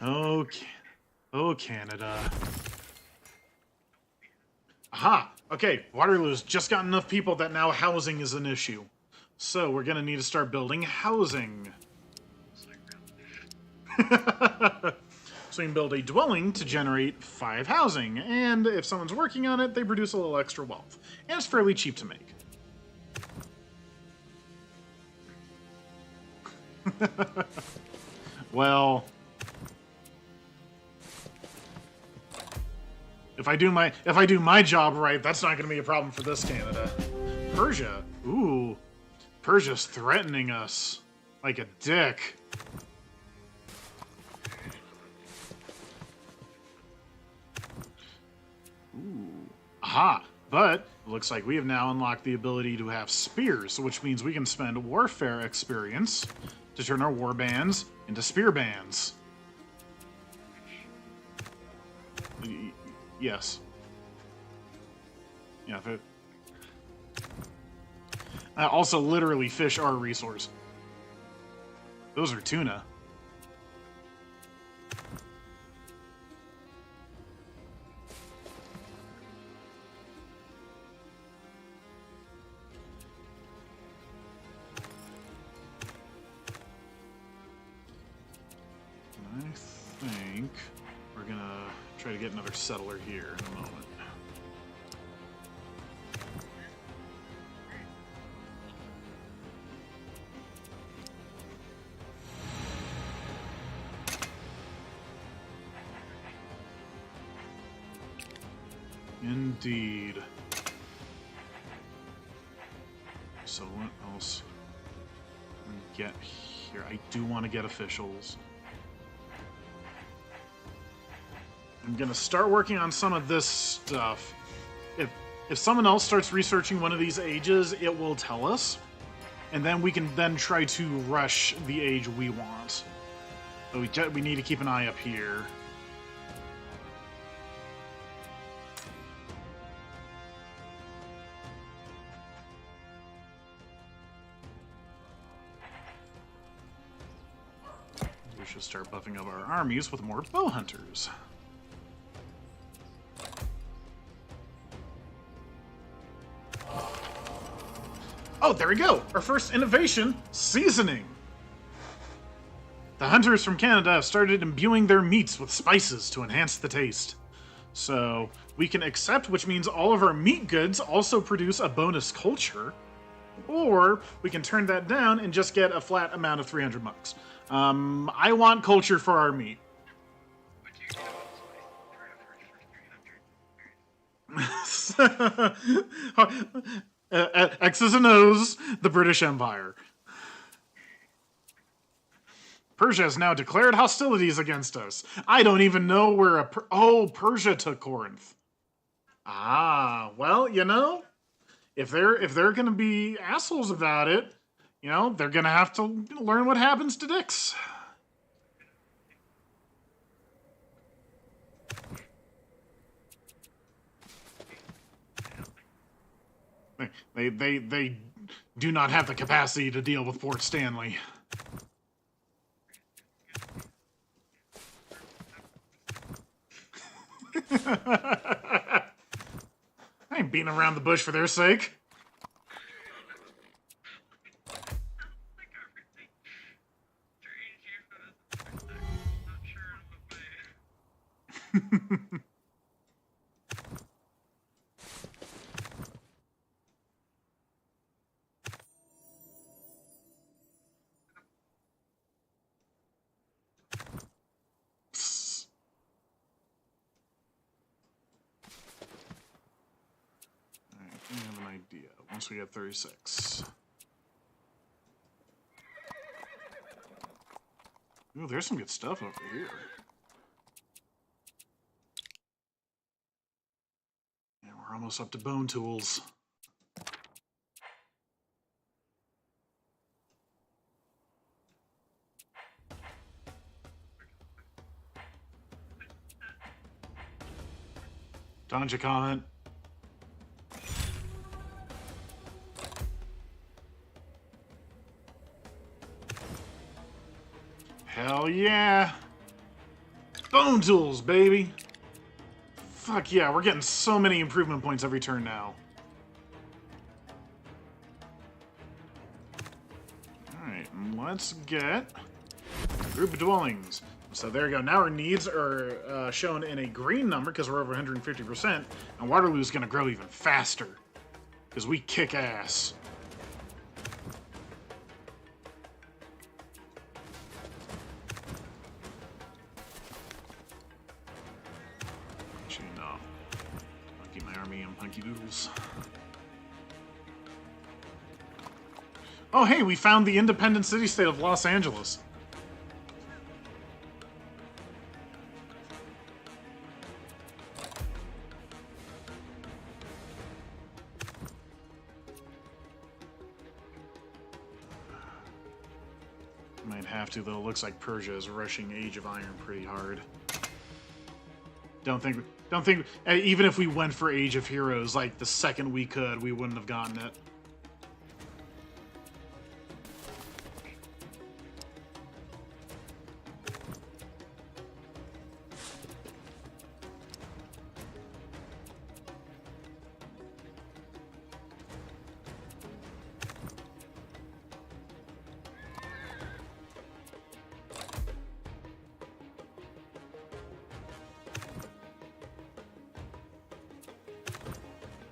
Okay. Oh, Canada. Aha! Okay, Waterloo's just got enough people that now housing is an issue. So we're gonna need to start building housing. So we can build a dwelling to generate 5 housing, and if someone's working on it, they produce a little extra wealth. And it's fairly cheap to make. Well, if I do my job right, that's not going to be a problem for this Canada. Persia, ooh, Persia's threatening us like a dick. Ooh, aha! But it looks like we have now unlocked the ability to have spears, which means we can spend warfare experience to turn our war bands into spear bands. Yes. Yeah. Also, literally, fish are a resource. Those are tuna. I think we're gonna try to get another settler here in a moment. Indeed. So what else can we get here? I do want to get officials. I'm gonna start working on some of this stuff. If someone else starts researching one of these ages, it will tell us, and then we can then try to rush the age we want. But we need to keep an eye up here. We should start buffing up our armies with more bow hunters. Oh, there we go! Our first innovation, seasoning! The hunters from Canada have started imbuing their meats with spices to enhance the taste. So, we can accept, which means all of our meat goods also produce a bonus culture, or we can turn that down and just get a flat amount of 300 bucks. I want culture for our meat. X's and O's, the British Empire. Persia has now declared hostilities against us. I don't even know where Persia took Corinth. Ah, well, you know, if they're gonna be assholes about it, you know, they're gonna have to learn what happens to dicks. They do not have the capacity to deal with Fort Stanley. I ain't beating around the bush for their sake. so we got 36. Ooh, there's some good stuff over here. Yeah, we're almost up to bone tools. Don't you comment? Hell yeah! Bone tools, baby! Fuck yeah, we're getting so many improvement points every turn now. Alright, let's get group of dwellings. So there we go. Now our needs are shown in a green number because we're over 150%, and Waterloo's going to grow even faster because we kick ass. Actually, no. I'll keep my army and punky doodles. Oh, hey, we found the independent city-state of Los Angeles. Might have to, though. Looks like Persia is rushing Age of Iron pretty hard. Don't think, even if we went for Age of Heroes, like, the second we could, we wouldn't have gotten it.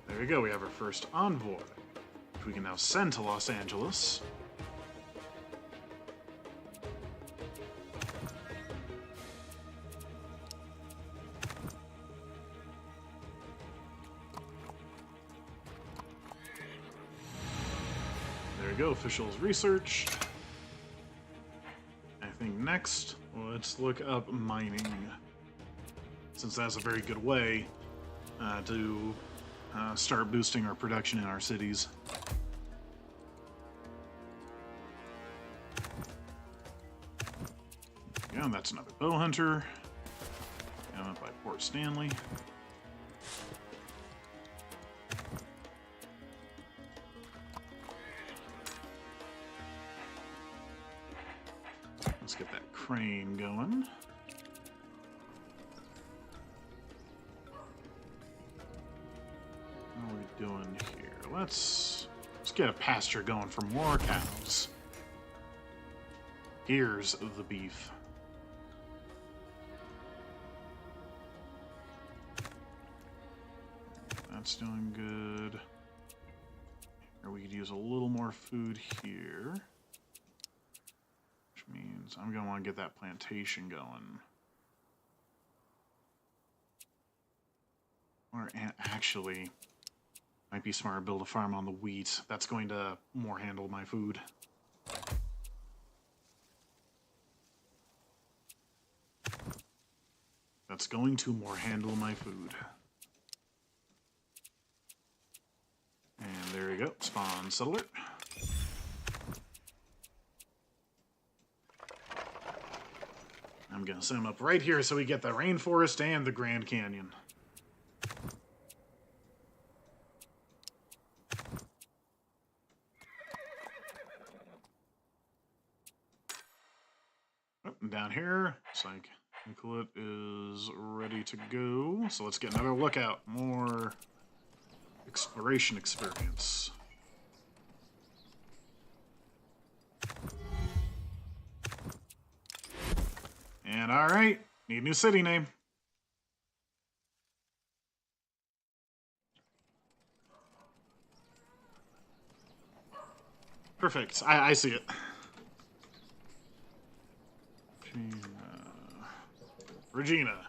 There we go, we have our first envoy, which we can now send to Los Angeles. There we go, officials researched. I think next, let's look up mining, since that's a very good way to start boosting our production in our cities. Yeah, that's another bow hunter. Down up by Port Stanley. Let's get that crane going. What are we doing here? Let's get a pasture going for more cows. Here's the beef. That's doing good. Or we could use a little more food here. Which means I'm going to want to get that plantation going. Or actually, might be smart to build a farm on the wheat. That's going to more handle my food. That's going to more handle my food. And there we go, spawn settler. I'm gonna set him up right here so we get the rainforest and the Grand Canyon. Oh, and down here, it's like Nicolette is ready to go. So let's get another lookout, more exploration experience. And alright, need a new city name. Perfect, I see it. Regina.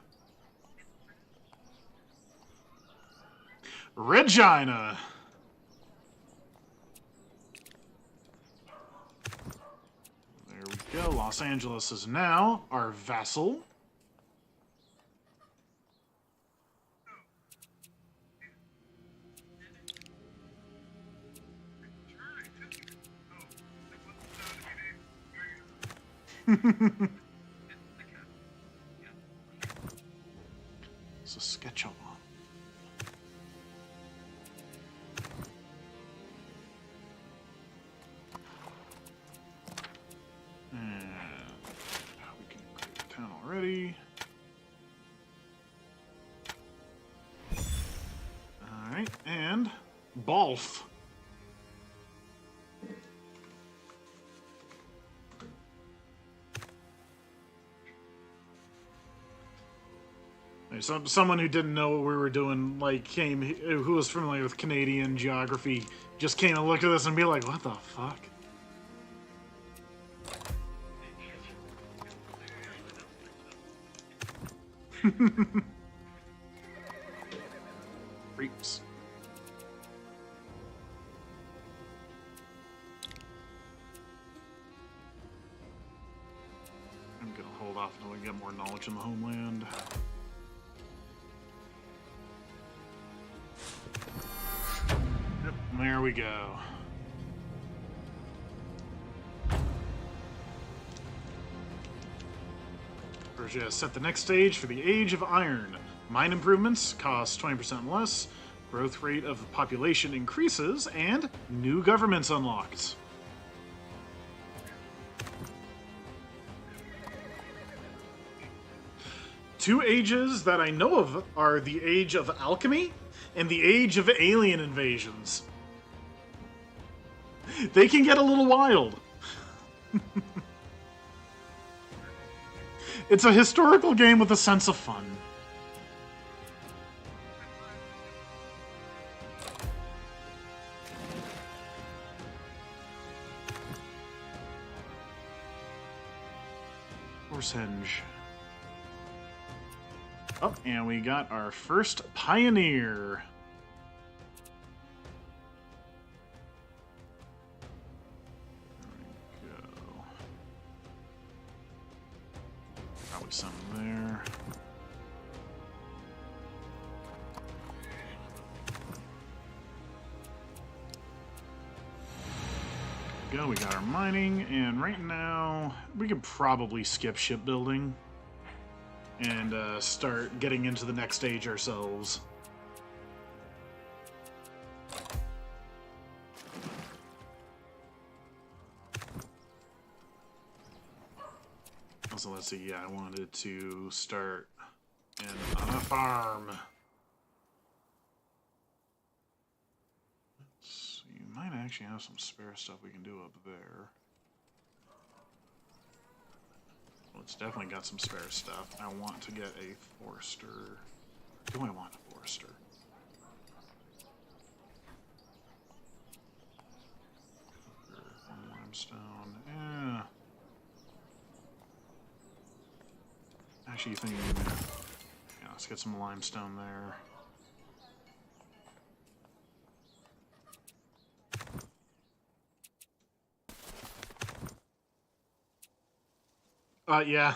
Regina. Go. Los Angeles is now our vassal. Saskatchewan. And we can create a town already. Alright, and Balf. Someone who didn't know what we were doing, like, who was familiar with Canadian geography, just came and looked at this and be like, what the fuck? Freaks. I'm gonna hold off until we get more knowledge in the homeland. Yep, there we go. Persia has set the next stage for the Age of Iron. Mine improvements cost 20% less, growth rate of the population increases, and new governments unlocked. Two ages that I know of are the Age of Alchemy and the Age of Alien Invasions. They can get a little wild. It's a historical game with a sense of fun. Horsehenge. Oh, and we got our first pioneer. There we go. Probably some there. There we go, we got our mining, and right now we could probably skip shipbuilding and start getting into the next stage ourselves. So let's see, yeah, I wanted to start on a farm. Let's see, you might actually have some spare stuff we can do up there. Well, it's definitely got some spare stuff. I want to get a forester. Do I want a forester? One limestone. Yeah. Actually, you think? Yeah, let's get some limestone there. Yeah.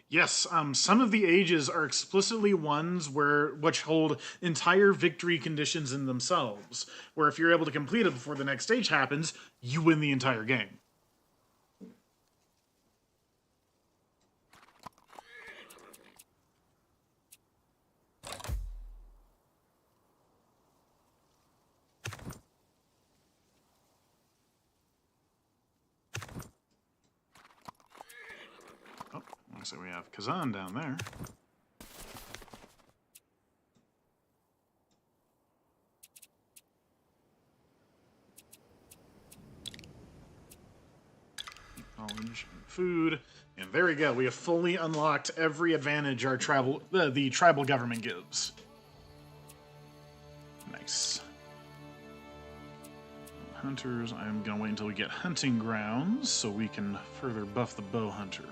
Yes, some of the ages are explicitly ones which hold entire victory conditions in themselves, where if you're able to complete it before the next stage happens, you win the entire game. So we have Kazan down there. Knowledge and food. And there we go. We have fully unlocked every advantage our the tribal government gives. Nice. Hunters, I'm going to wait until we get hunting grounds so we can further buff the bow hunter.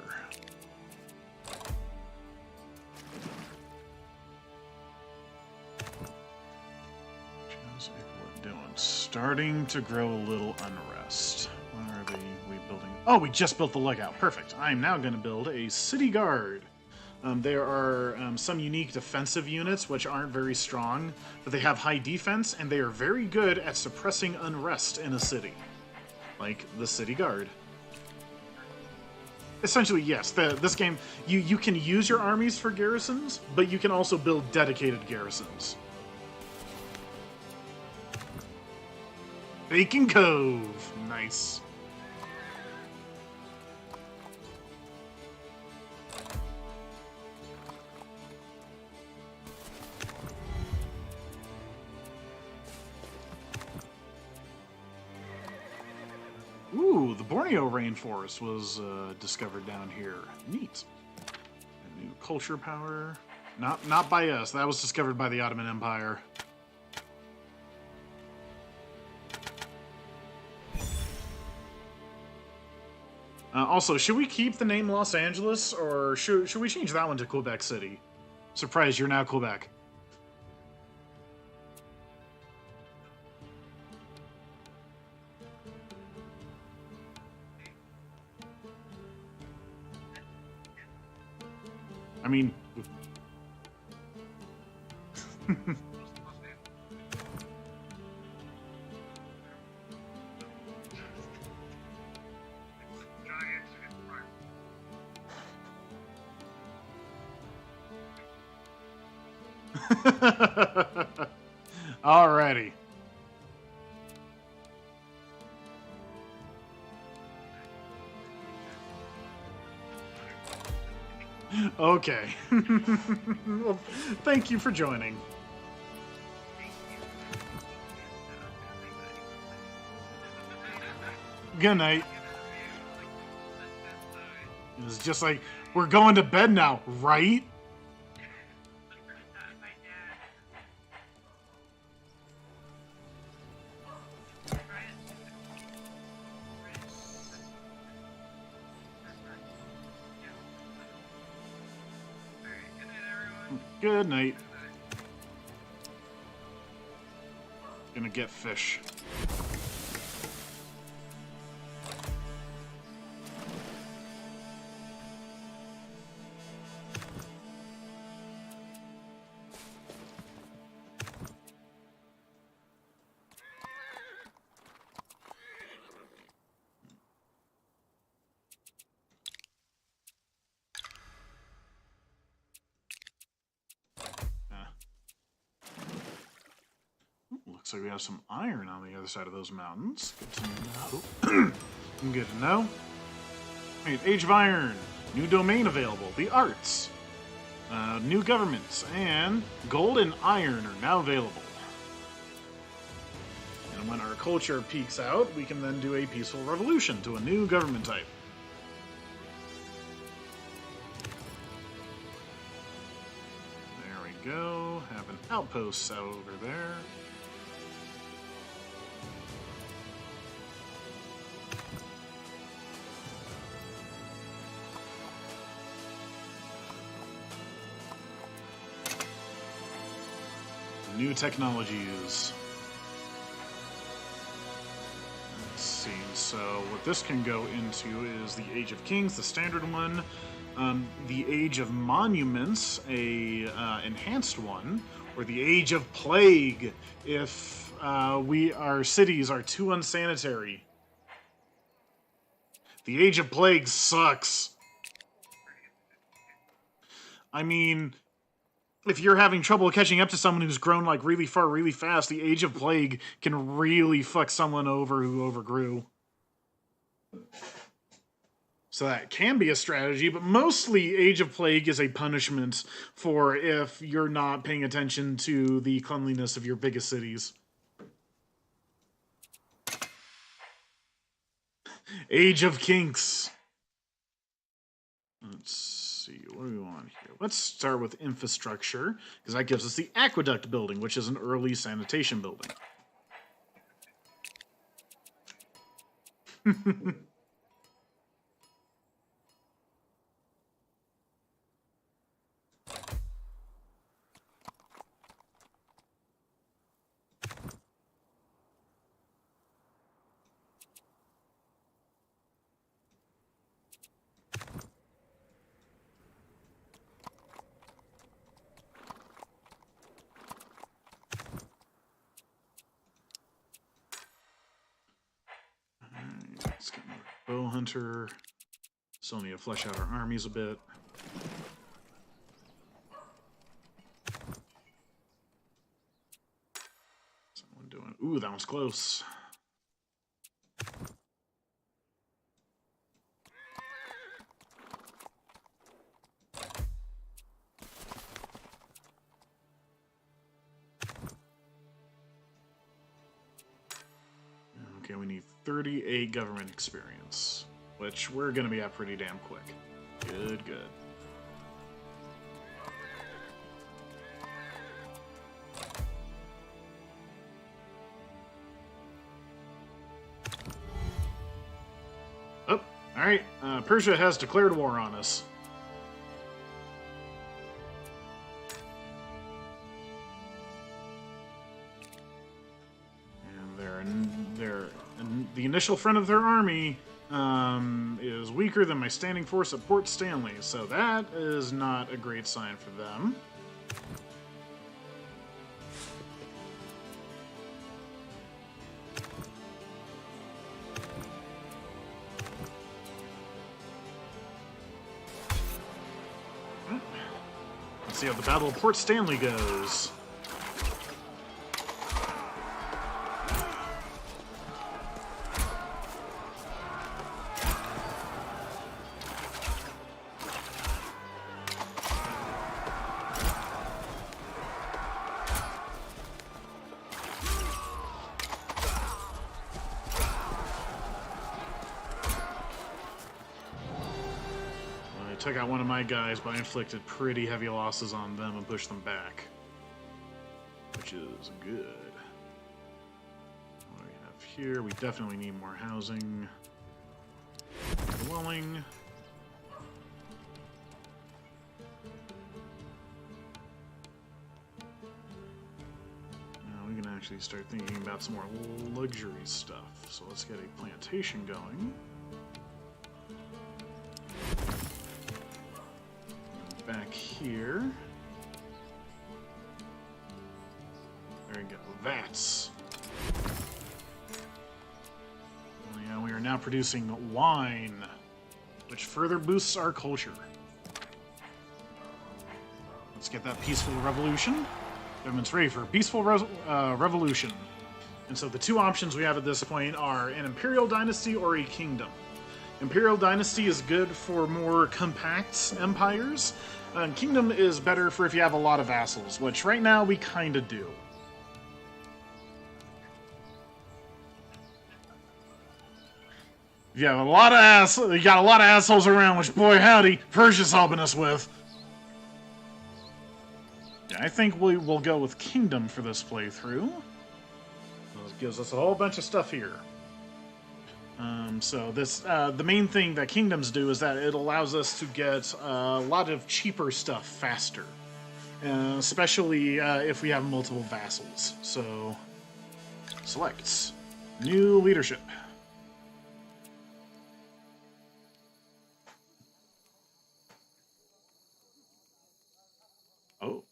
Starting to grow a little unrest. What are we building? Oh, we just built the lookout. Perfect. I'm now going to build a city guard. There are some unique defensive units which aren't very strong, but they have high defense and they are very good at suppressing unrest in a city. Like the city guard. Essentially, yes, this game, you can use your armies for garrisons, but you can also build dedicated garrisons. Bacon Cove. Nice. Ooh, the Borneo rainforest was discovered down here. Neat. A new culture power. Not by us. That was discovered by the Ottoman Empire. Also, should we keep the name Los Angeles, or should we change that one to Quebec City? Surprise, you're now Quebec. I mean... Alrighty. Okay. Well, thank you for joining. Good night. It's just like, we're going to bed now, right? Good night. Gonna get fish. Looks like we have some iron on the other side of those mountains. Good to know. Good to know. Right, Age of Iron. New domain available. The Arts. New governments. And gold and iron are now available. And when our culture peaks out, we can then do a peaceful revolution to a new government type. There we go. Have an outpost out over there. New technologies. Let's see. So what this can go into is the Age of Kings, the standard one. The Age of Monuments, a enhanced one, or the Age of Plague, if our cities are too unsanitary. The Age of Plague sucks. I mean, if you're having trouble catching up to someone who's grown like really far, really fast, the Age of Plague can really fuck someone over who overgrew. So that can be a strategy, but mostly Age of Plague is a punishment for if you're not paying attention to the cleanliness of your biggest cities. Age of Kinks. Let's see, what do we want here? Let's start with infrastructure, because that gives us the aqueduct building, which is an early sanitation building. Bow hunter. Still need to flesh out our armies a bit. Someone doing... Ooh, that one's close. Okay, we need 38 government experience, which we're going to be at pretty damn quick. Good, good. Oh, alright. Persia has declared war on us. And the initial front of their army is weaker than my standing force at Port Stanley, so that is not a great sign for them. Let's see how the Battle of Port Stanley goes. Took out one of my guys, but I inflicted pretty heavy losses on them and pushed them back. Which is good. What do we have here? We definitely need more housing. Dwelling. Now we can actually start thinking about some more luxury stuff. So let's get a plantation going. Back here. There we go. Vats. Oh, yeah, we are now producing wine, which further boosts our culture. Let's get that peaceful revolution. Government's ready for a peaceful revolution. And so the two options we have at this point are an imperial dynasty or a kingdom. Imperial Dynasty is good for more compact empires. Kingdom is better for if you have a lot of vassals, which right now we kind of do. If you have a lot of you got a lot of assholes around, which boy howdy, Persia's helping us with. Yeah, I think we will go with Kingdom for this playthrough. It gives us a whole bunch of stuff here. So this, the main thing that kingdoms do is that it allows us to get a lot of cheaper stuff faster, especially if we have multiple vassals. So, select new leadership. Oh.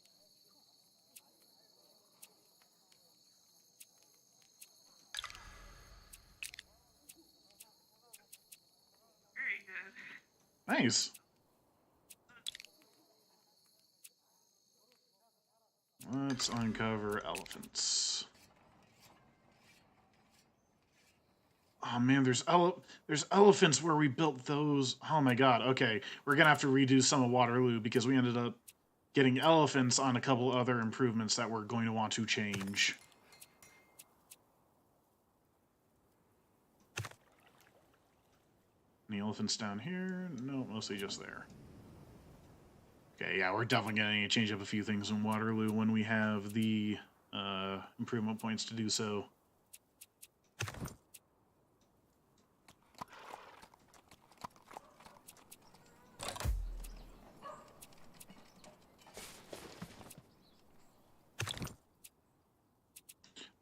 Nice. Let's uncover elephants. Oh man, there's elephants where we built those. Oh my god. Okay, we're gonna have to redo some of Waterloo because we ended up getting elephants on a couple other improvements that we're going to want to change. Any elephants down here? No, mostly just there. Okay, yeah, we're definitely going to need to change up a few things in Waterloo when we have the improvement points to do so.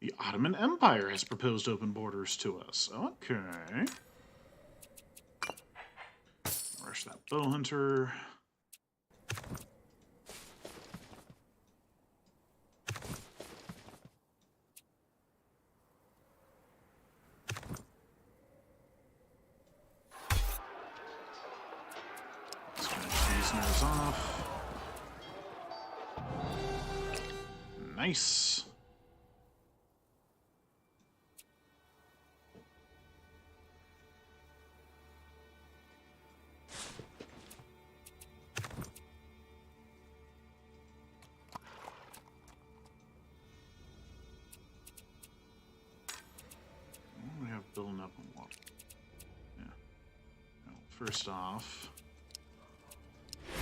The Ottoman Empire has proposed open borders to us. Okay. Rush that bow hunter. off. Nice. What do we have building up on water? Yeah. Well, first off,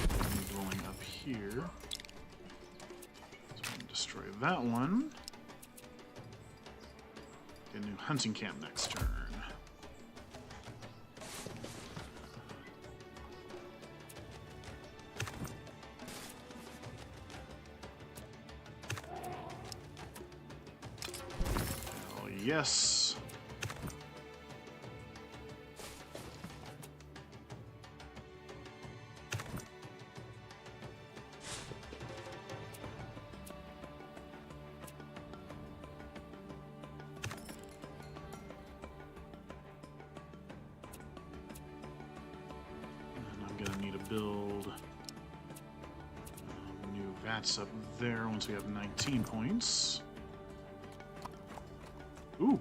I'm going up here. So I'm going to destroy that one. Get a new hunting camp next turn. Hell yes. Gonna need to build new vats up there once we have 19 points. Ooh. Not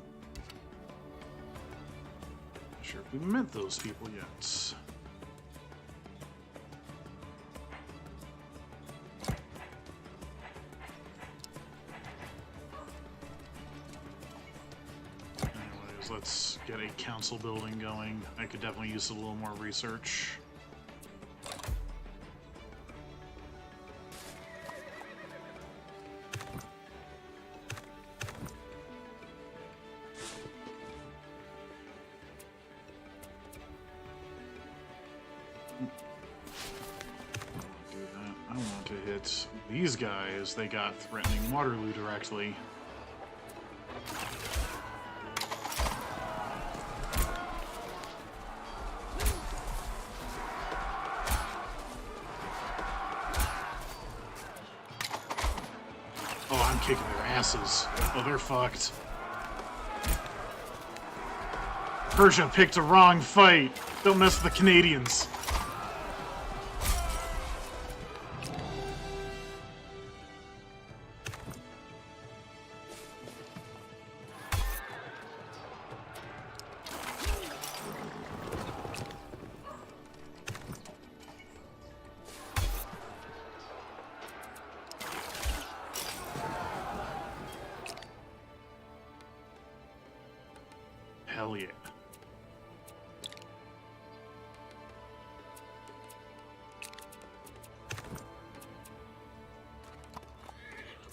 sure if we met those people yet. Anyways, let's get a council building going. I could definitely use a little more research. I want to hit these guys. They got threatening Waterloo directly. Oh, I'm kicking their asses. Oh, they're fucked. Persia picked a wrong fight. Don't mess with the Canadians. Hell yeah.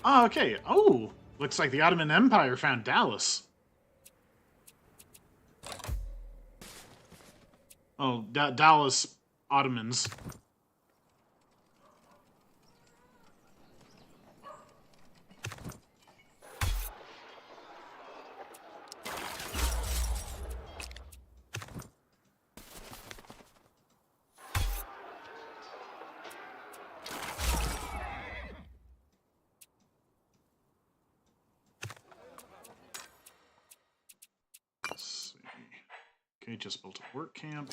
Oh, okay. Oh, looks like the Ottoman Empire found Dallas. Oh, Dallas Ottomans. Okay, just built a work camp.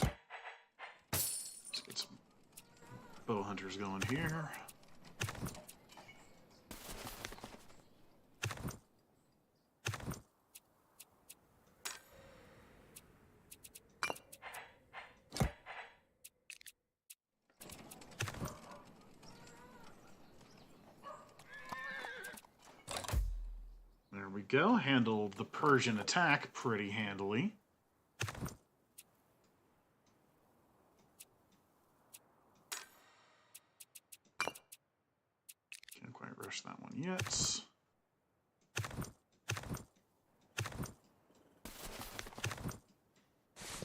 Let's get some bow hunters going here. There we go. Handled the Persian attack pretty handily. Can't quite rush that one yet.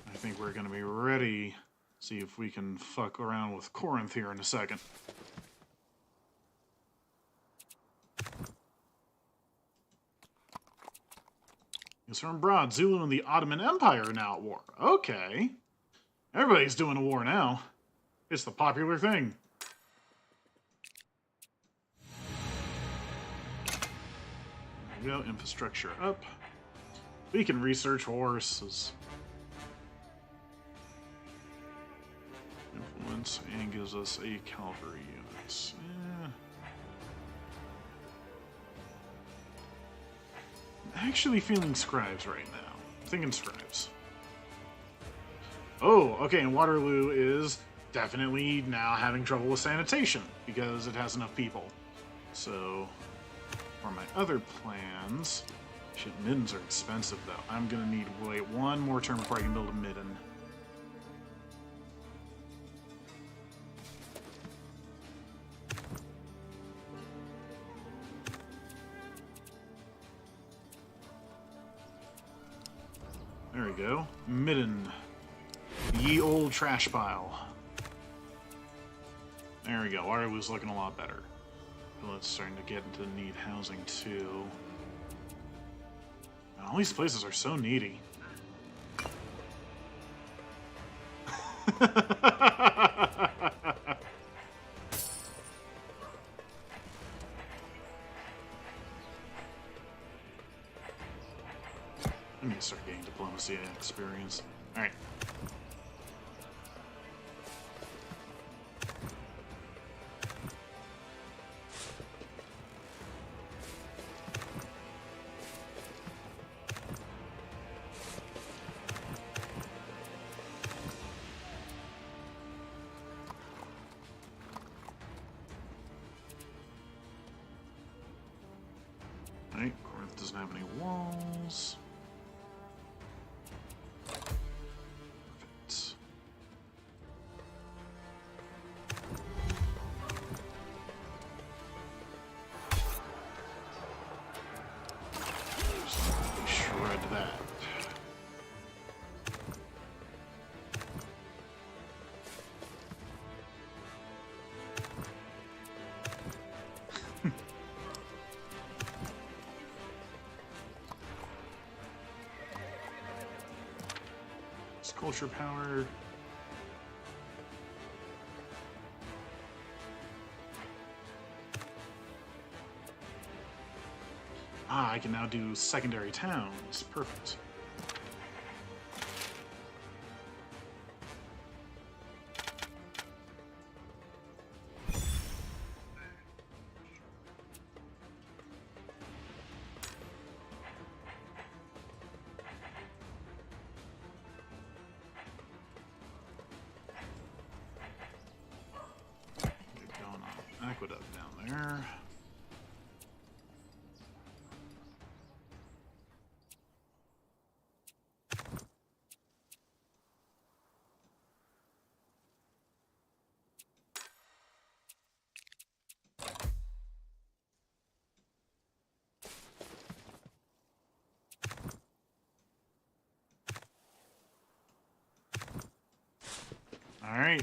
I think we're going to be ready. See if we can fuck around with Corinth here in a second. It's from abroad. Zulu and the Ottoman Empire are now at war. Okay. Everybody's doing a war now. It's the popular thing. There we go. Infrastructure up. We can research horses. Influence, and gives us a cavalry unit. I'm actually feeling scribes right now. I'm thinking scribes. Oh, okay, and Waterloo is definitely now having trouble with sanitation because it has enough people. So, for my other plans... Shit, middens are expensive, though. I'm gonna need to wait one more turn before I can build a midden. There we go. Midden. Ye old trash pile. There we go. Waterloo's looking a lot better. It's starting to get into need housing, too. All these places are so needy. I need to start getting diplomacy experience. Alright. Alright, Corinth doesn't have any walls. Perfect. Shred that. Culture power. Ah, I can now do secondary towns. Perfect. Aqueduct down there. All right.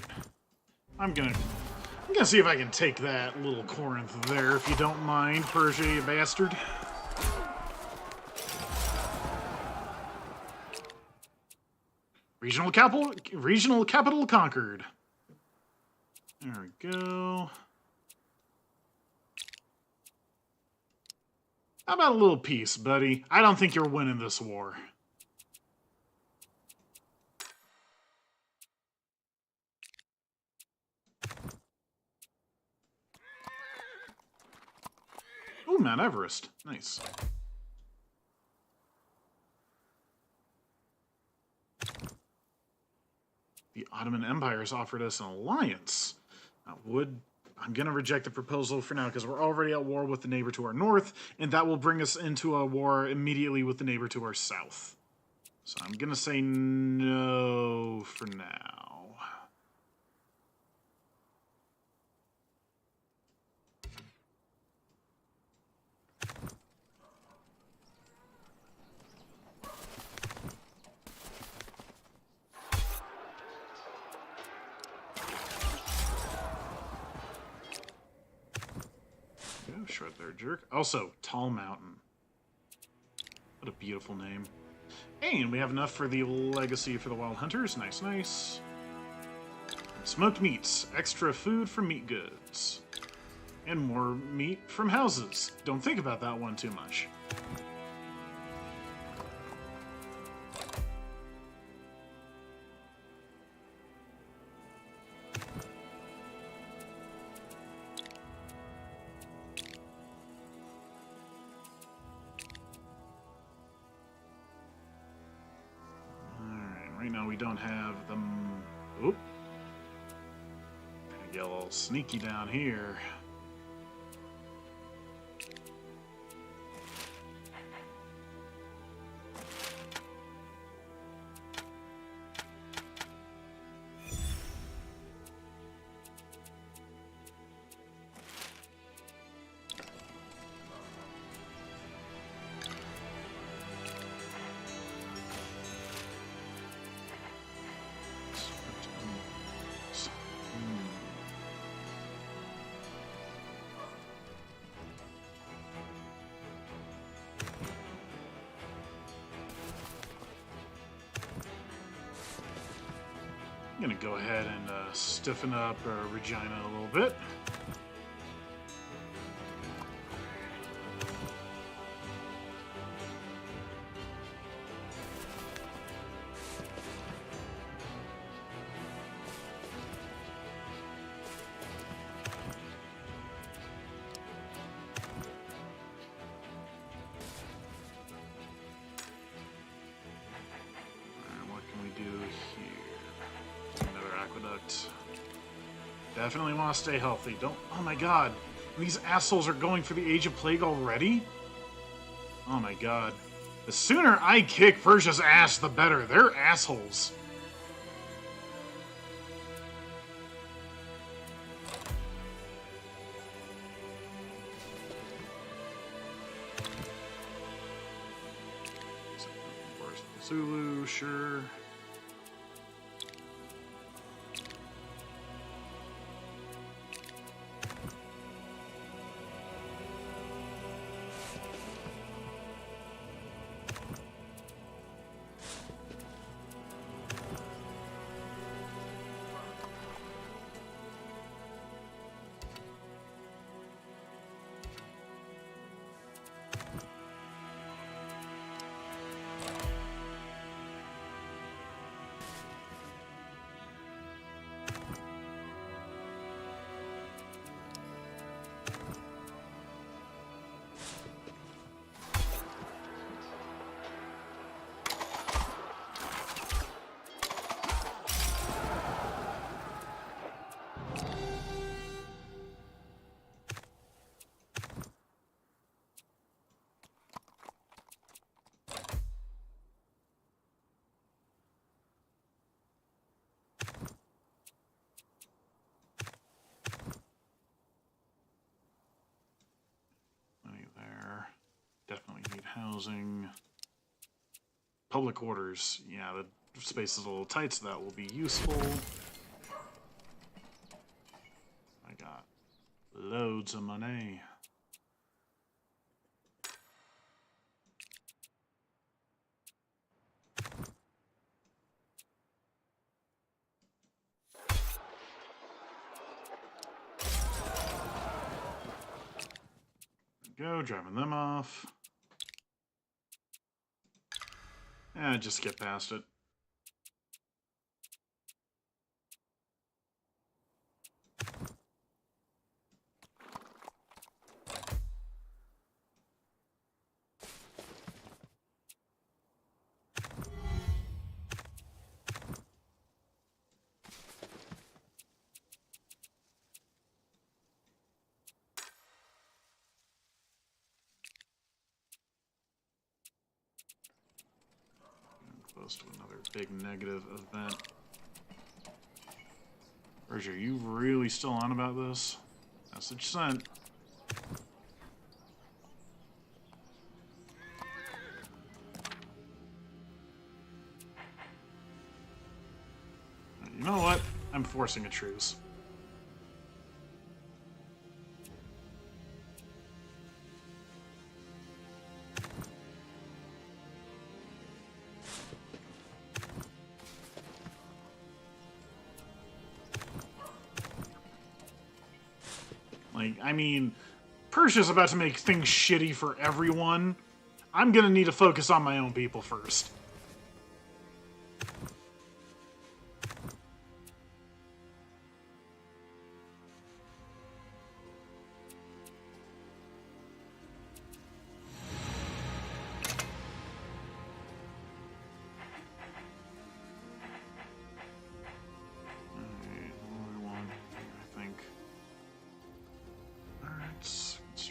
I'm gonna see if I can take that little Corinth there, if you don't mind, Persia, you bastard. Regional capital conquered. There we go. How about a little peace, buddy? I don't think you're winning this war. Ooh, Mount Everest. Nice. The Ottoman Empire has offered us an alliance. I'm going to reject the proposal for now because we're already at war with the neighbor to our north, and that will bring us into a war immediately with the neighbor to our south. So I'm going to say no for now. Shred there, jerk. Also, Tall Mountain. What a beautiful name. And we have enough for the legacy for the Wild Hunters. Nice, nice. Smoked meats. Extra food for meat goods. And more meat from houses. Don't think about that one too much. now we don't have them. Oop. Gonna get a little sneaky down here. I'm gonna go ahead and stiffen up Regina a little bit. Alright, what can we do here? Another aqueduct. Definitely want to stay healthy. Don't. Oh my god. These assholes are going for the Age of Plague already? Oh my god. The sooner I kick Persia's ass, the better. They're assholes. Zulu, sure. Definitely need housing. Public quarters. Yeah, the space is a little tight, so that will be useful. I got loads of money. Go, driving them off. Just get past it. Close to another big negative event. Persia, are you really still on about this? Message sent. You know what? I'm forcing a truce. Like, I mean, Persia's about to make things shitty for everyone. I'm gonna need to focus on my own people first.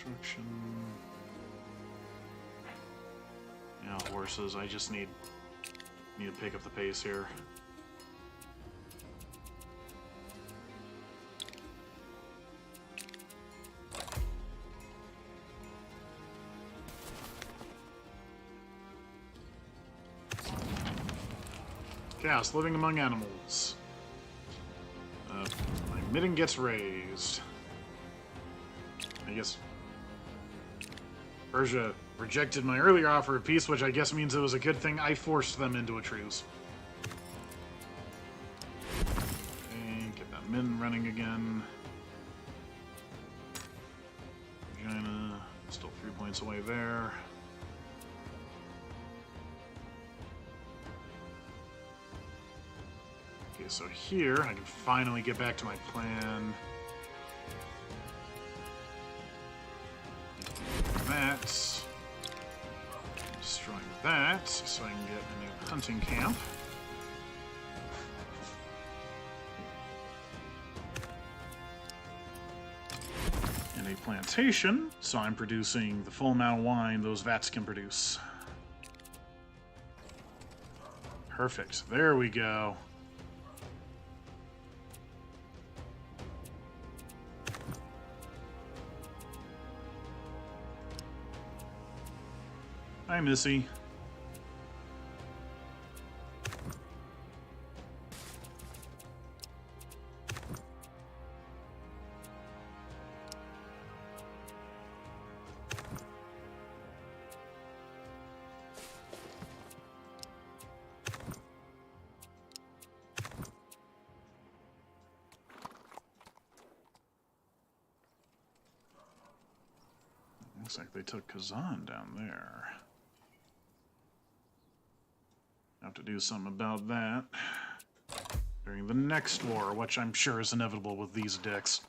Construction. Yeah, horses. I just need to pick up the pace here. Chaos, living among animals. My midden gets raised. I guess Persia rejected my earlier offer of peace, which I guess means it was a good thing I forced them into a truce. Okay, get that midden running again. Regina, still 3 points away there. Okay, so here I can finally get back to my plan. That. Destroying that so I can get a new hunting camp. And a plantation, so I'm producing the full amount of wine those vats can produce. Perfect. There we go. Hi, Missy. Looks like they took Kazan down there. Have to do something about that during the next war, which I'm sure is inevitable with these dicks.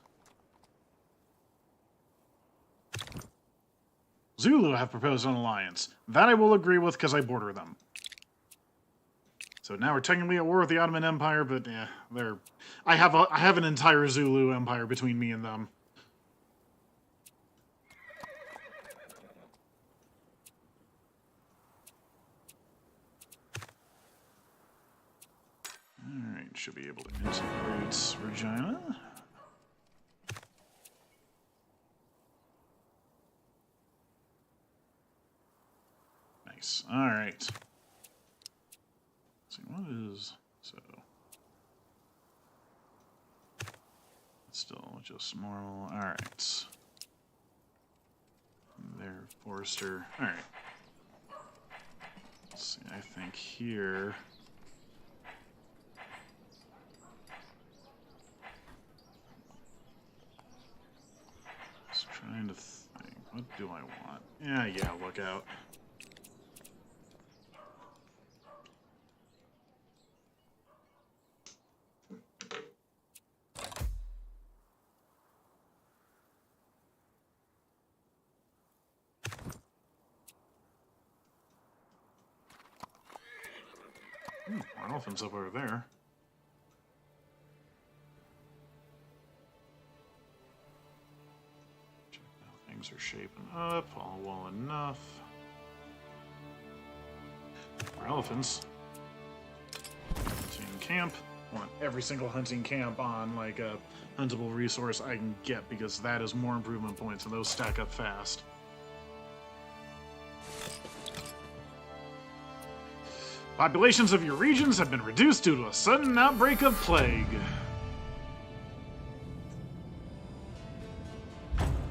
Zulu have proposed an alliance. That I will agree with because I border them. So now we're technically at war with the Ottoman Empire, but yeah, I have an entire Zulu empire between me and them. Alright, should be able to integrate Regina. Nice. Alright. Let's see, what is... So... It's still just normal. Alright. There, Forester. Alright. Let's see, I think here... Trying to think. What do I want? Yeah, look out. Our elephant's up over there. Things are shaping up, all well enough. For elephants. Hunting camp. I want every single hunting camp on like a huntable resource I can get because that is more improvement points and those stack up fast. Populations of your regions have been reduced due to a sudden outbreak of plague.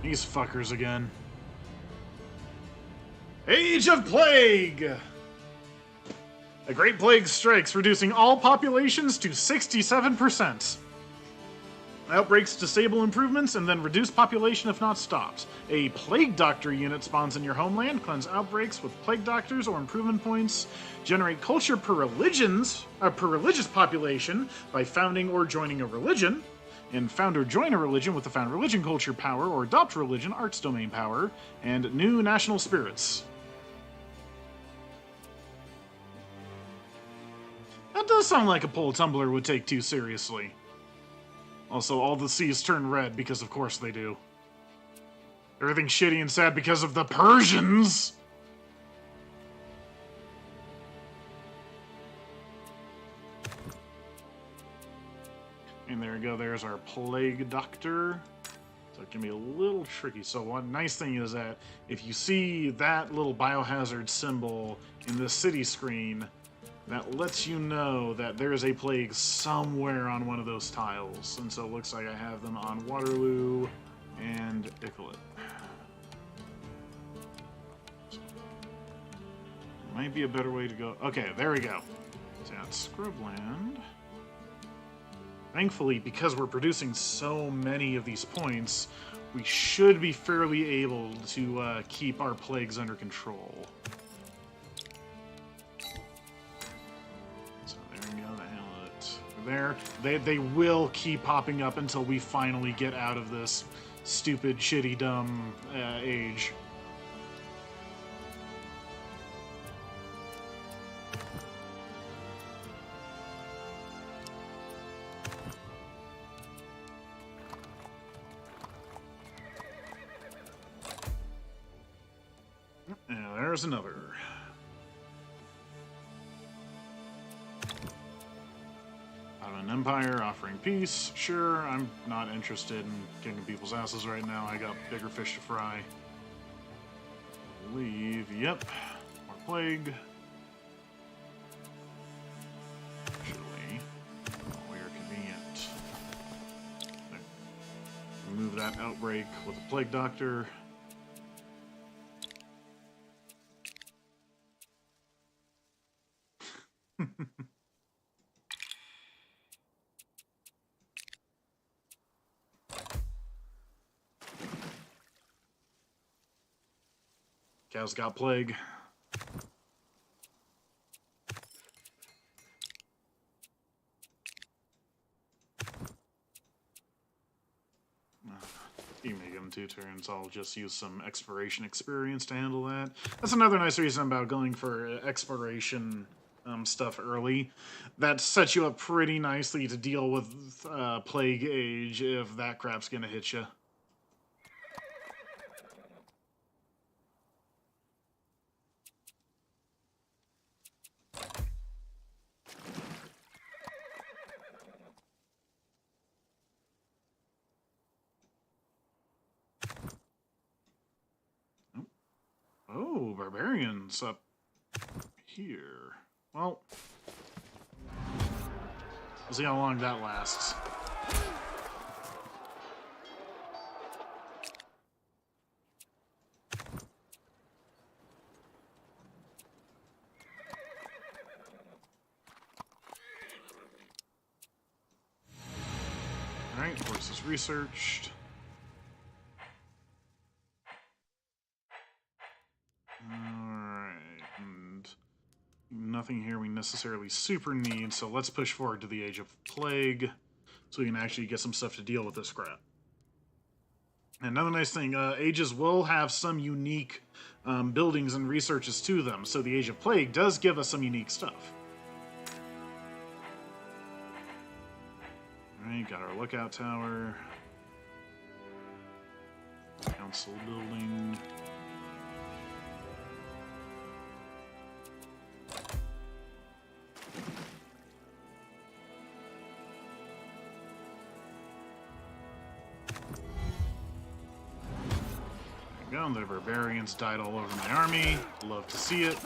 These fuckers again. Age of Plague! A great plague strikes, reducing all populations to 67%. Outbreaks disable improvements and then reduce population if not stopped. A Plague Doctor unit spawns in your homeland, cleanse outbreaks with Plague Doctors or improvement points, generate culture per religious population by founding or joining a religion, and found or join a religion with the found religion culture power or adopt religion arts domain power, and new national spirits. That does sound like a poll Tumblr would take too seriously. Also, all the seas turn red because of course they do. Everything's shitty and sad because of the Persians! And there we go, there's our plague doctor. So it can be a little tricky. So one nice thing is that if you see that little biohazard symbol in the city screen, that lets you know that there is a plague somewhere on one of those tiles. And so it looks like I have them on Waterloo and Iqaluit. Might be a better way to go. Okay, there we go. So that's Scrubland. Thankfully, because we're producing so many of these points, we should be fairly able to keep our plagues under control. So there we go, the Hamlet. There, they will keep popping up until we finally get out of this stupid, shitty, dumb age. There's another. Ottoman Empire offering peace. Sure, I'm not interested in kicking people's asses right now. I got bigger fish to fry. Leave. Yep. More plague. Actually, we are convenient. There. Remove that outbreak with a plague doctor. Cows got plague. You may give them 2 turns. I'll just use some exploration experience to handle that. That's another nice reason about going for exploration stuff early. That sets you up pretty nicely to deal with Plague Age if that crap's gonna hit you. Oh, barbarians up here. Well, we'll see how long that lasts. Alright, horse is researched. Nothing here we necessarily super need, so let's push forward to the Age of Plague so we can actually get some stuff to deal with this crap. Another nice thing, Ages will have some unique buildings and researches to them, so the Age of Plague does give us some unique stuff. Alright, got our lookout tower. Council building. The barbarians died all over my army. Love to see it.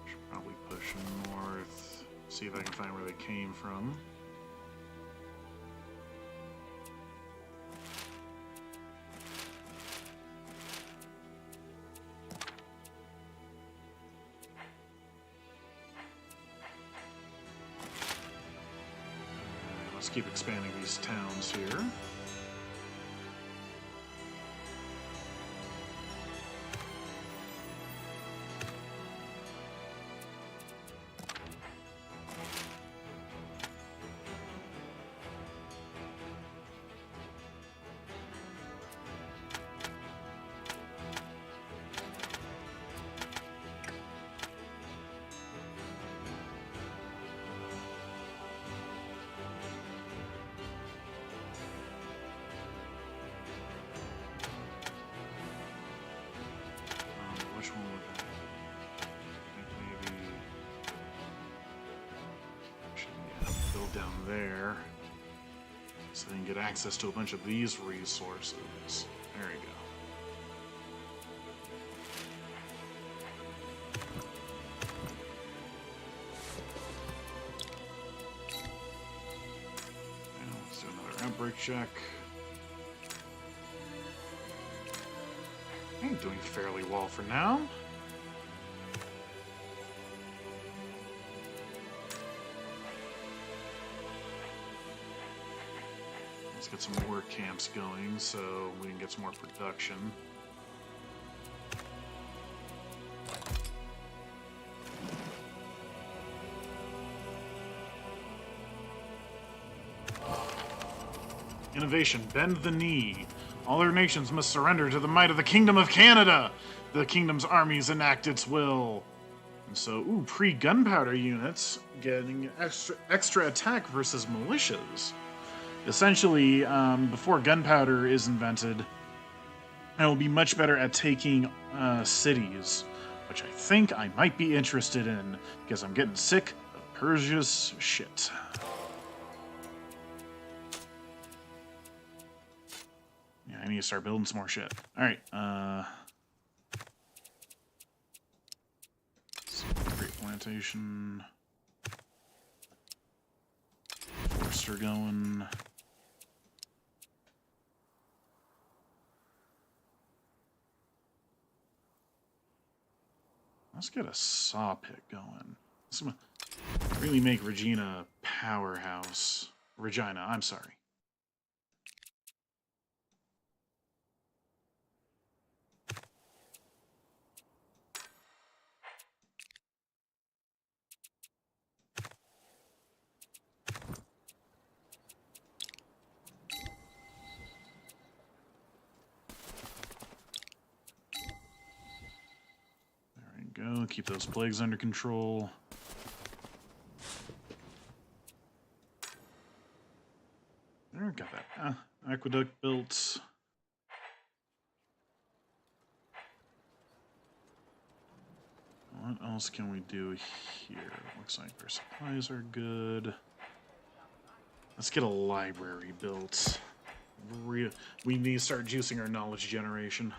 Should probably push north. See if I can find where they came from. Let's keep expanding these towns here. down there. So they can get access to a bunch of these resources. There we go. And let's do another outbreak check. I'm doing fairly well for now. Let's get some more camps going so we can get some more production. Innovation, bend the knee. All our nations must surrender to the might of the Kingdom of Canada. The kingdom's armies enact its will. And so, pre-gunpowder units getting extra attack versus militias. Essentially, before gunpowder is invented, I will be much better at taking cities, which I think I might be interested in, because I'm getting sick of Persia's shit. Yeah, I need to start building some more shit. Alright, Great plantation. Forester going. Let's get a saw pit going. This will really make Regina a powerhouse. Regina, I'm sorry. Go, keep those plagues under control. There, got that aqueduct built. What else can we do here? Looks like our supplies are good. Let's get a library built. We need to start juicing our knowledge generation.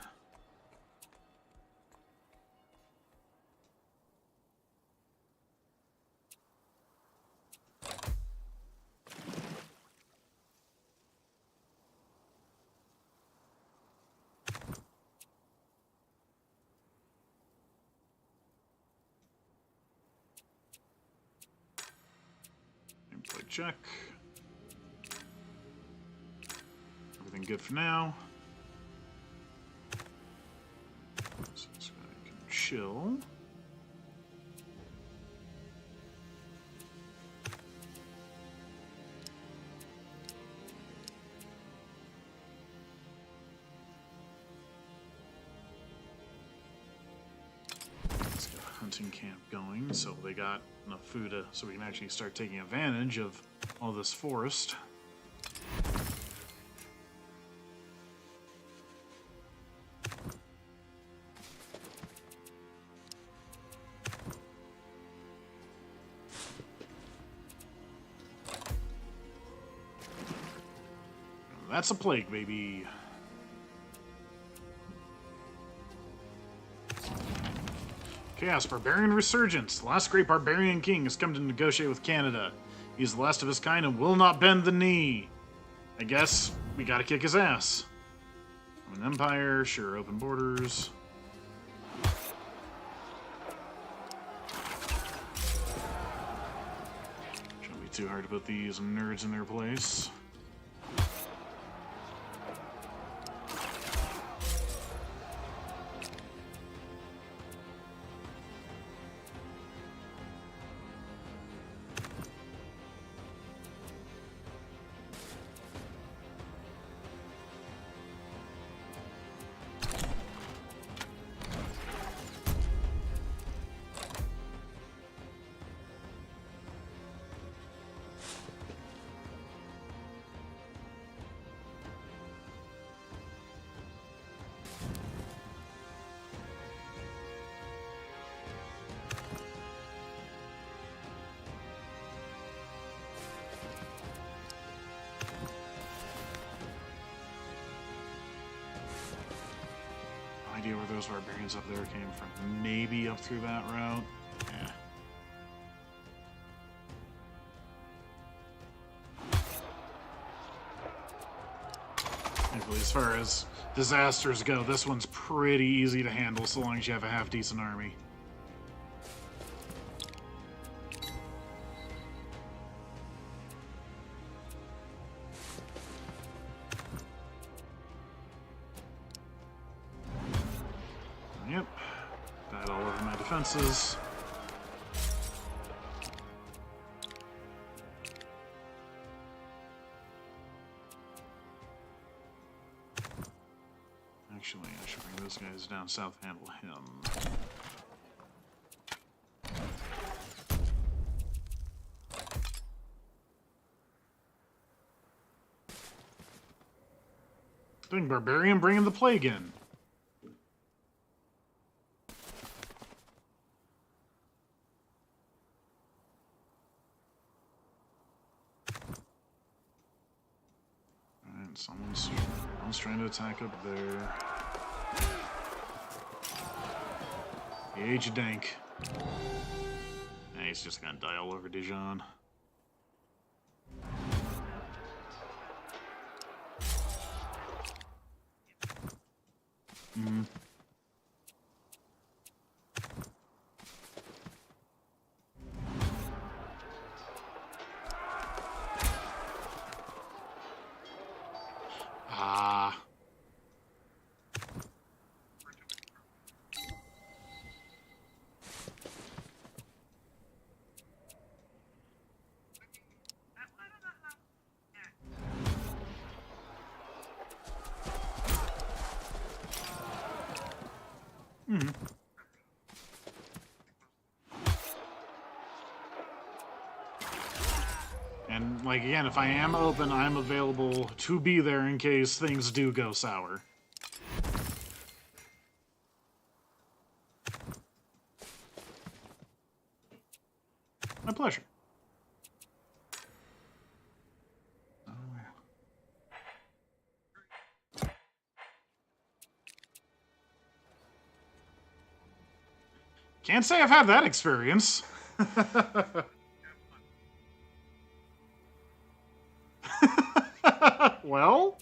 Gameplay check. Everything good for now. So this guy can chill. Let's get a hunting camp going, so they got enough food so we can actually start taking advantage of all this forest. That's a plague, baby. Chaos, Barbarian Resurgence. The last great barbarian king has come to negotiate with Canada. He is the last of his kind and will not bend the knee. I guess we gotta kick his ass. I'm an empire, sure, open borders. Shouldn't be too hard to put these nerds in their place. idea where those barbarians up there came from. Maybe up through that route? Yeah. Thankfully, as far as disasters go, this one's pretty easy to handle so long as you have a half-decent army. Yep. Died all over my defenses. Actually, I should bring those guys down south, handle him. Dang, barbarian bringing the plague in. Alright, someone's trying to attack up there. The Age of Dank. Yeah, he's just gonna die all over Dijon. Mm-hmm. Ah. Hmm. And, like, again, if I am open, I'm available to be there in case things do go sour. My pleasure. Oh, yeah. Can't say I've had that experience. Well?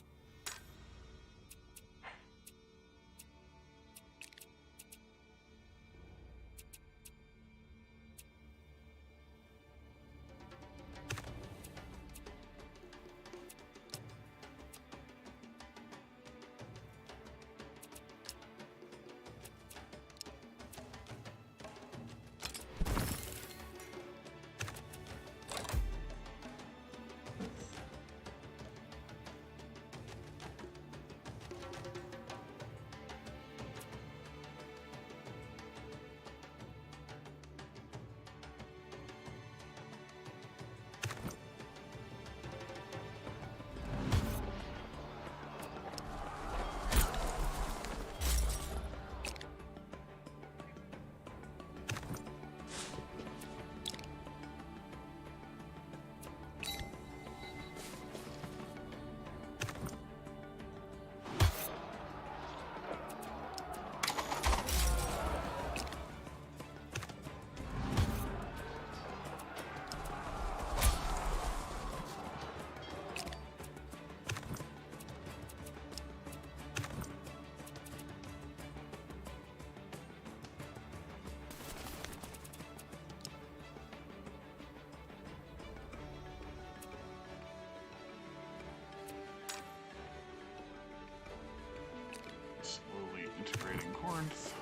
Slowly integrating Corinth.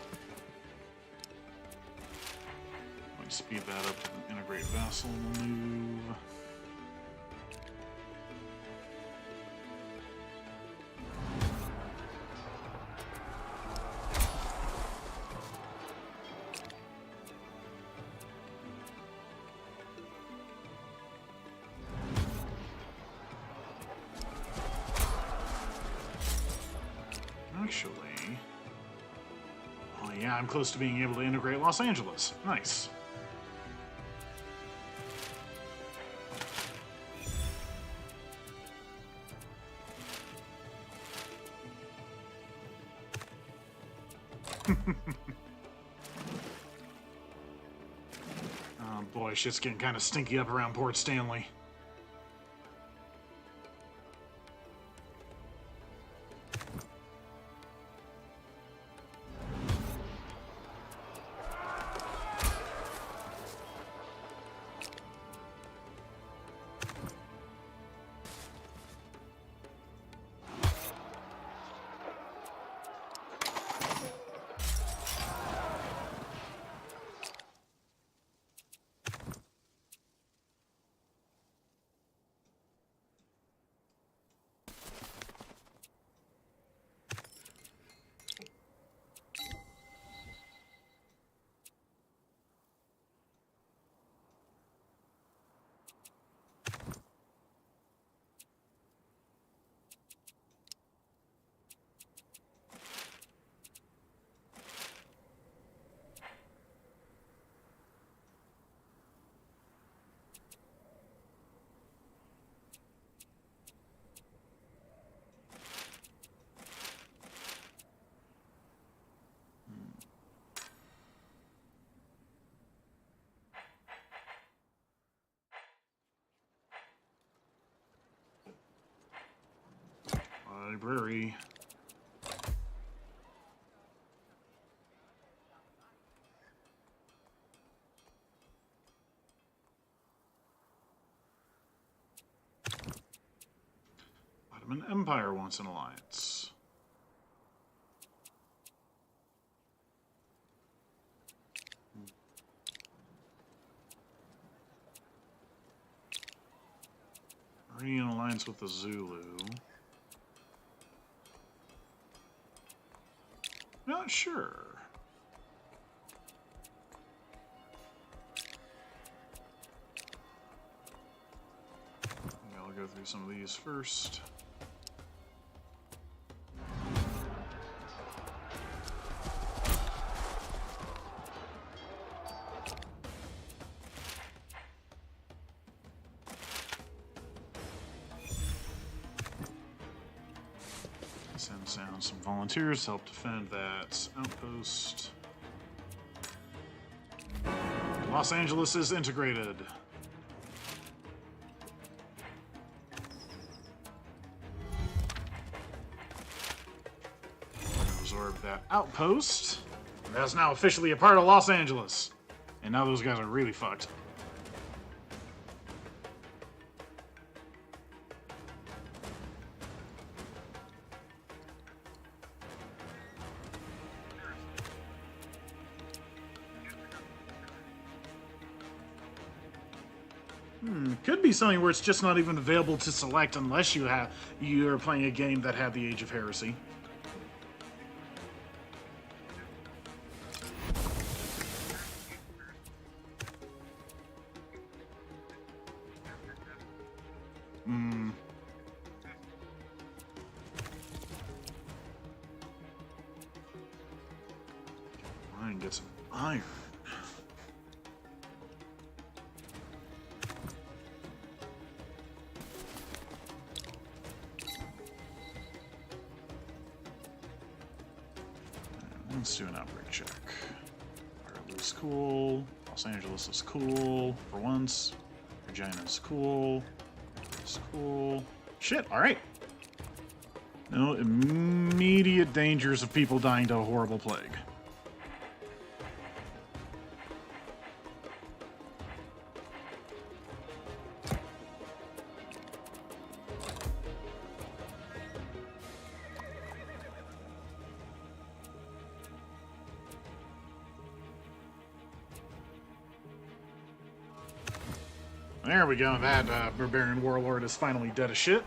Let me speed that up to integrate vassal move. Actually, oh yeah, I'm close to being able to integrate Los Angeles. Nice. Oh boy, shit's getting kind of stinky up around Port Stanley. Library. Ottoman Empire wants an alliance. Already in alliance with the Zulu. Not sure. I'll go through some of these first. Send down some volunteers to help defend that outpost. Los Angeles is integrated. Absorb that outpost. That's now officially a part of Los Angeles. And now those guys are really fucked. Could be something where it's just not even available to select unless you're playing a game that had the Age of Heresy. I can get some iron. Let's do an outbreak check. Waterloo's cool. Los Angeles is cool for once. Regina's cool. It's cool. Shit, alright. No immediate dangers of people dying to a horrible plague. There we go, that barbarian warlord is finally dead as shit.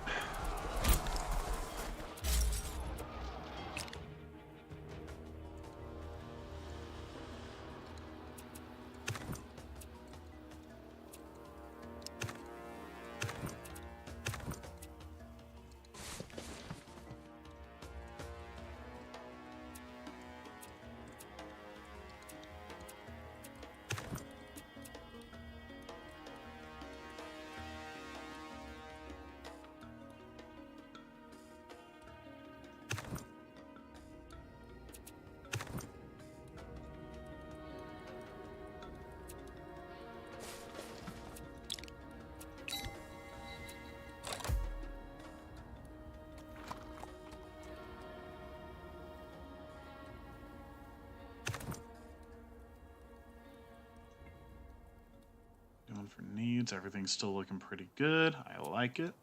means everything's still looking pretty good. I like it.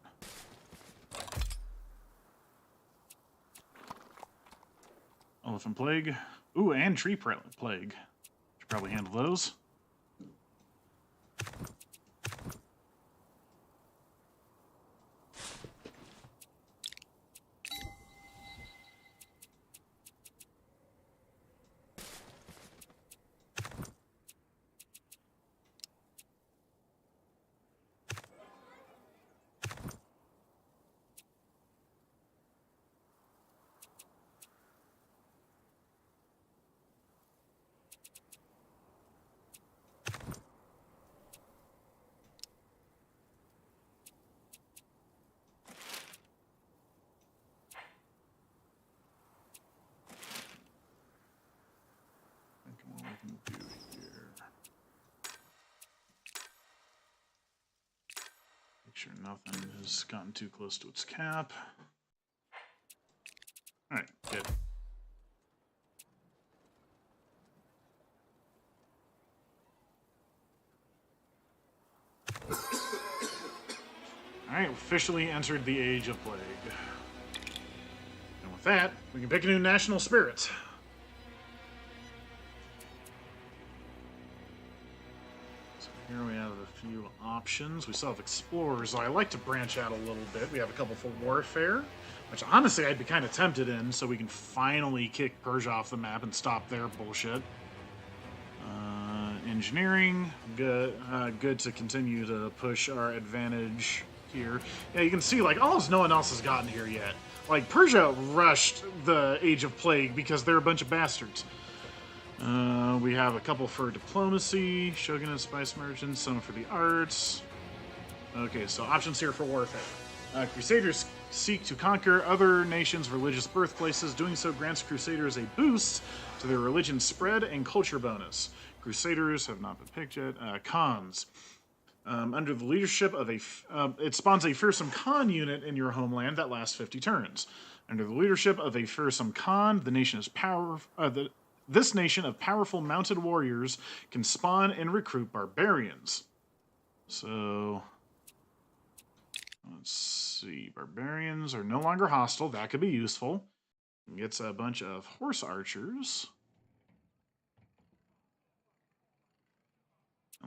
Elephant plague. Ooh, and tree plague. Should probably handle those. Make sure nothing has gotten too close to its cap. Alright, good. Alright, officially entered the Age of Plague. And with that, we can pick a new national spirit. Here we have a few options. We still have Explorers, so I like to branch out a little bit. We have a couple for Warfare, which honestly I'd be kind of tempted in, so we can finally kick Persia off the map and stop their bullshit. Engineering, good to continue to push our advantage here. Yeah, you can see, like, almost no one else has gotten here yet. Like, Persia rushed the Age of Plague because they're a bunch of bastards. We have a couple for diplomacy, shogunate, spice merchants, some for the arts. Okay, so options here for warfare. Crusaders seek to conquer other nations' religious birthplaces. Doing so grants Crusaders a boost to their religion spread and culture bonus. Crusaders have not been picked yet. Khans. Under the leadership of it spawns a fearsome Khan unit in your homeland that lasts 50 turns. Under the leadership of a fearsome Khan, the nation is powerful. This nation of powerful mounted warriors can spawn and recruit barbarians. So, let's see. Barbarians are no longer hostile. That could be useful. Gets a bunch of horse archers.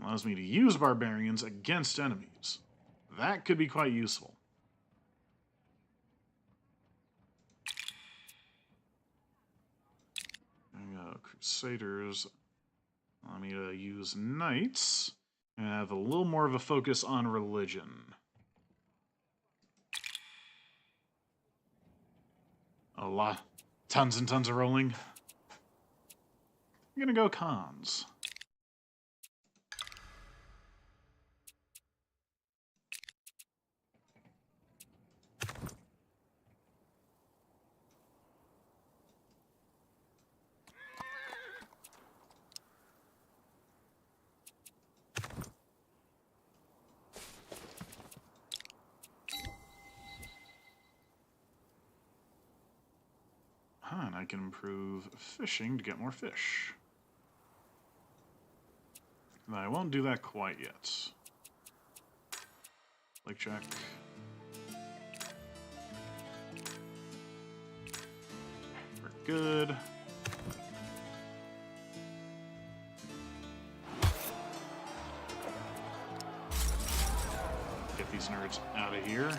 Allows me to use barbarians against enemies. That could be quite useful. Crusaders, allow me to use knights and have a little more of a focus on religion. A lot, tons and tons of rolling. I'm gonna go Khans. And I can improve fishing to get more fish. I won't do that quite yet. Lake check. We're good. Get these nerds out of here.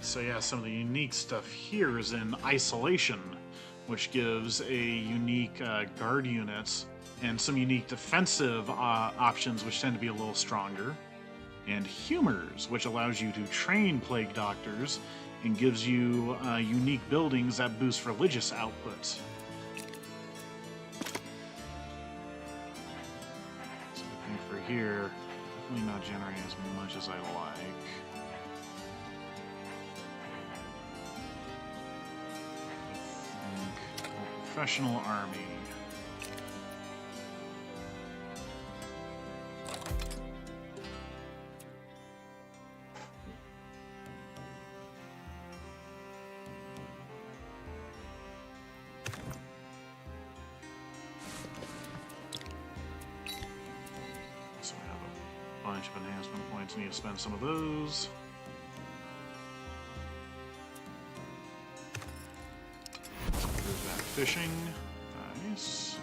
So yeah, some of the unique stuff here is in Isolation, which gives a unique guard unit and some unique defensive options, which tend to be a little stronger. And Humors, which allows you to train plague doctors and gives you unique buildings that boost religious output. So I think for here, definitely not generating as much as I like. Professional army. bunch of enhancement points. Need to spend some of those. There's that fishing. Nice.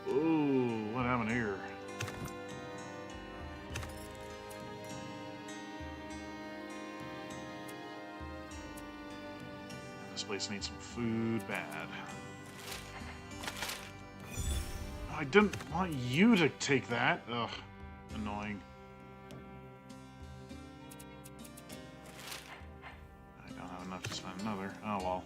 Ooh, what happened here? This place needs some food bad. I didn't want you to take that. Ugh, annoying. I don't have enough to spend another. Oh well.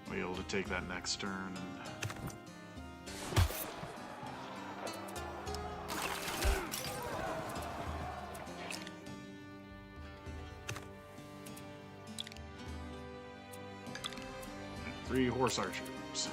I'll be able to take that next turn and... 3 horse archers.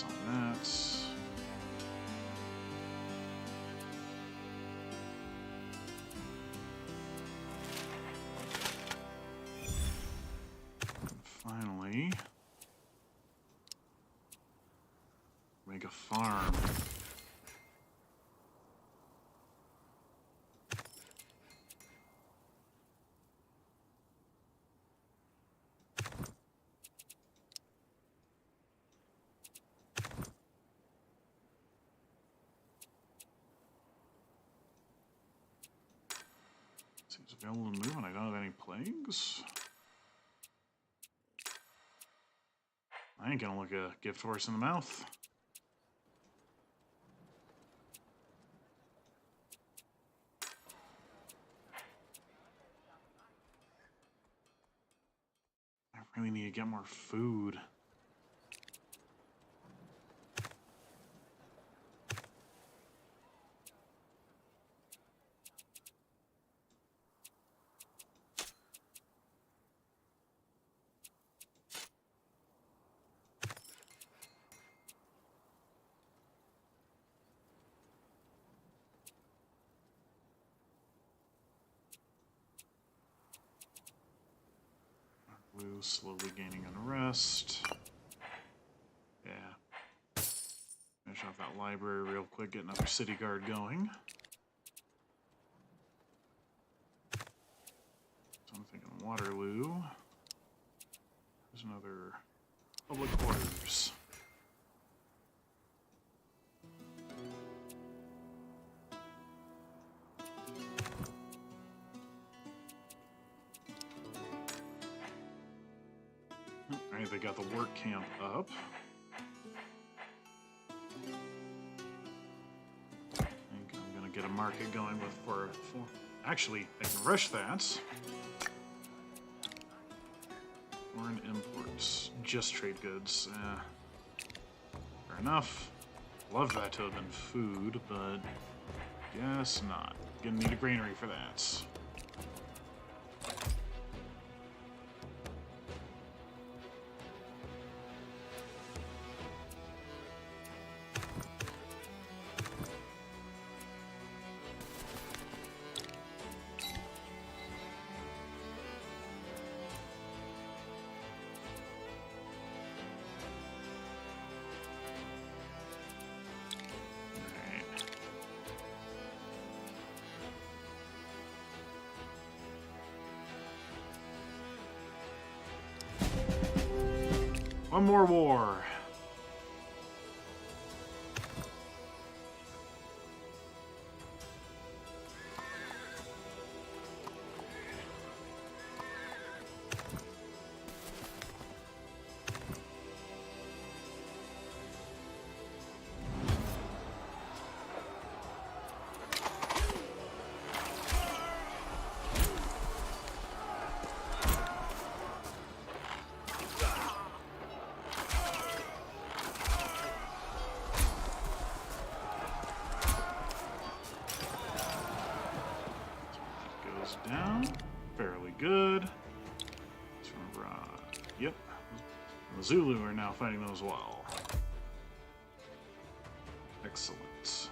On that. And finally, make a farm. Seems available to move and I don't have any plagues. I ain't gonna look a gift horse in the mouth. I really need to get more food. Blue slowly gaining unrest. Yeah. Finish off that library real quick, get another city guard going. So I'm thinking Waterloo. There's another public quarters. Alright, they got the work camp up. I think I'm gonna get a market going with for actually, I can rush that. Foreign imports, just trade goods. Fair enough. Love that to have been food, but guess not. Gonna need a granary for that. One more war. Yep. The Zulu are now fighting them as well. Excellent.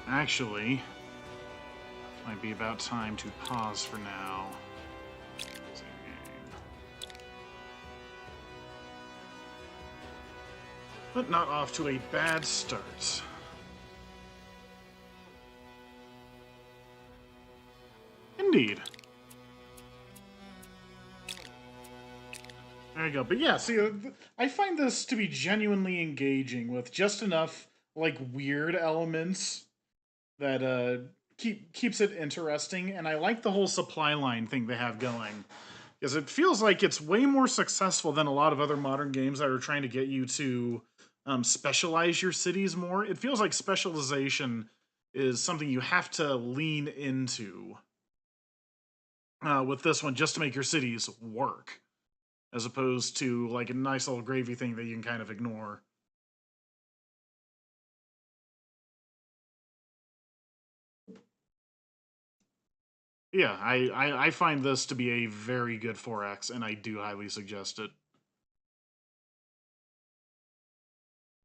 Actually, might be about time to pause for now. Save game. But not off to a bad start. Indeed. There you go. But yeah, see, I find this to be genuinely engaging with just enough, like, weird elements that keeps it interesting, and I like the whole supply line thing they have going, because it feels like it's way more successful than a lot of other modern games that are trying to get you to specialize your cities more. It feels like specialization is something you have to lean into with this one just to make your cities work, as opposed to like a nice little gravy thing that you can kind of ignore. Yeah, I find this to be a very good 4X, and I do highly suggest it.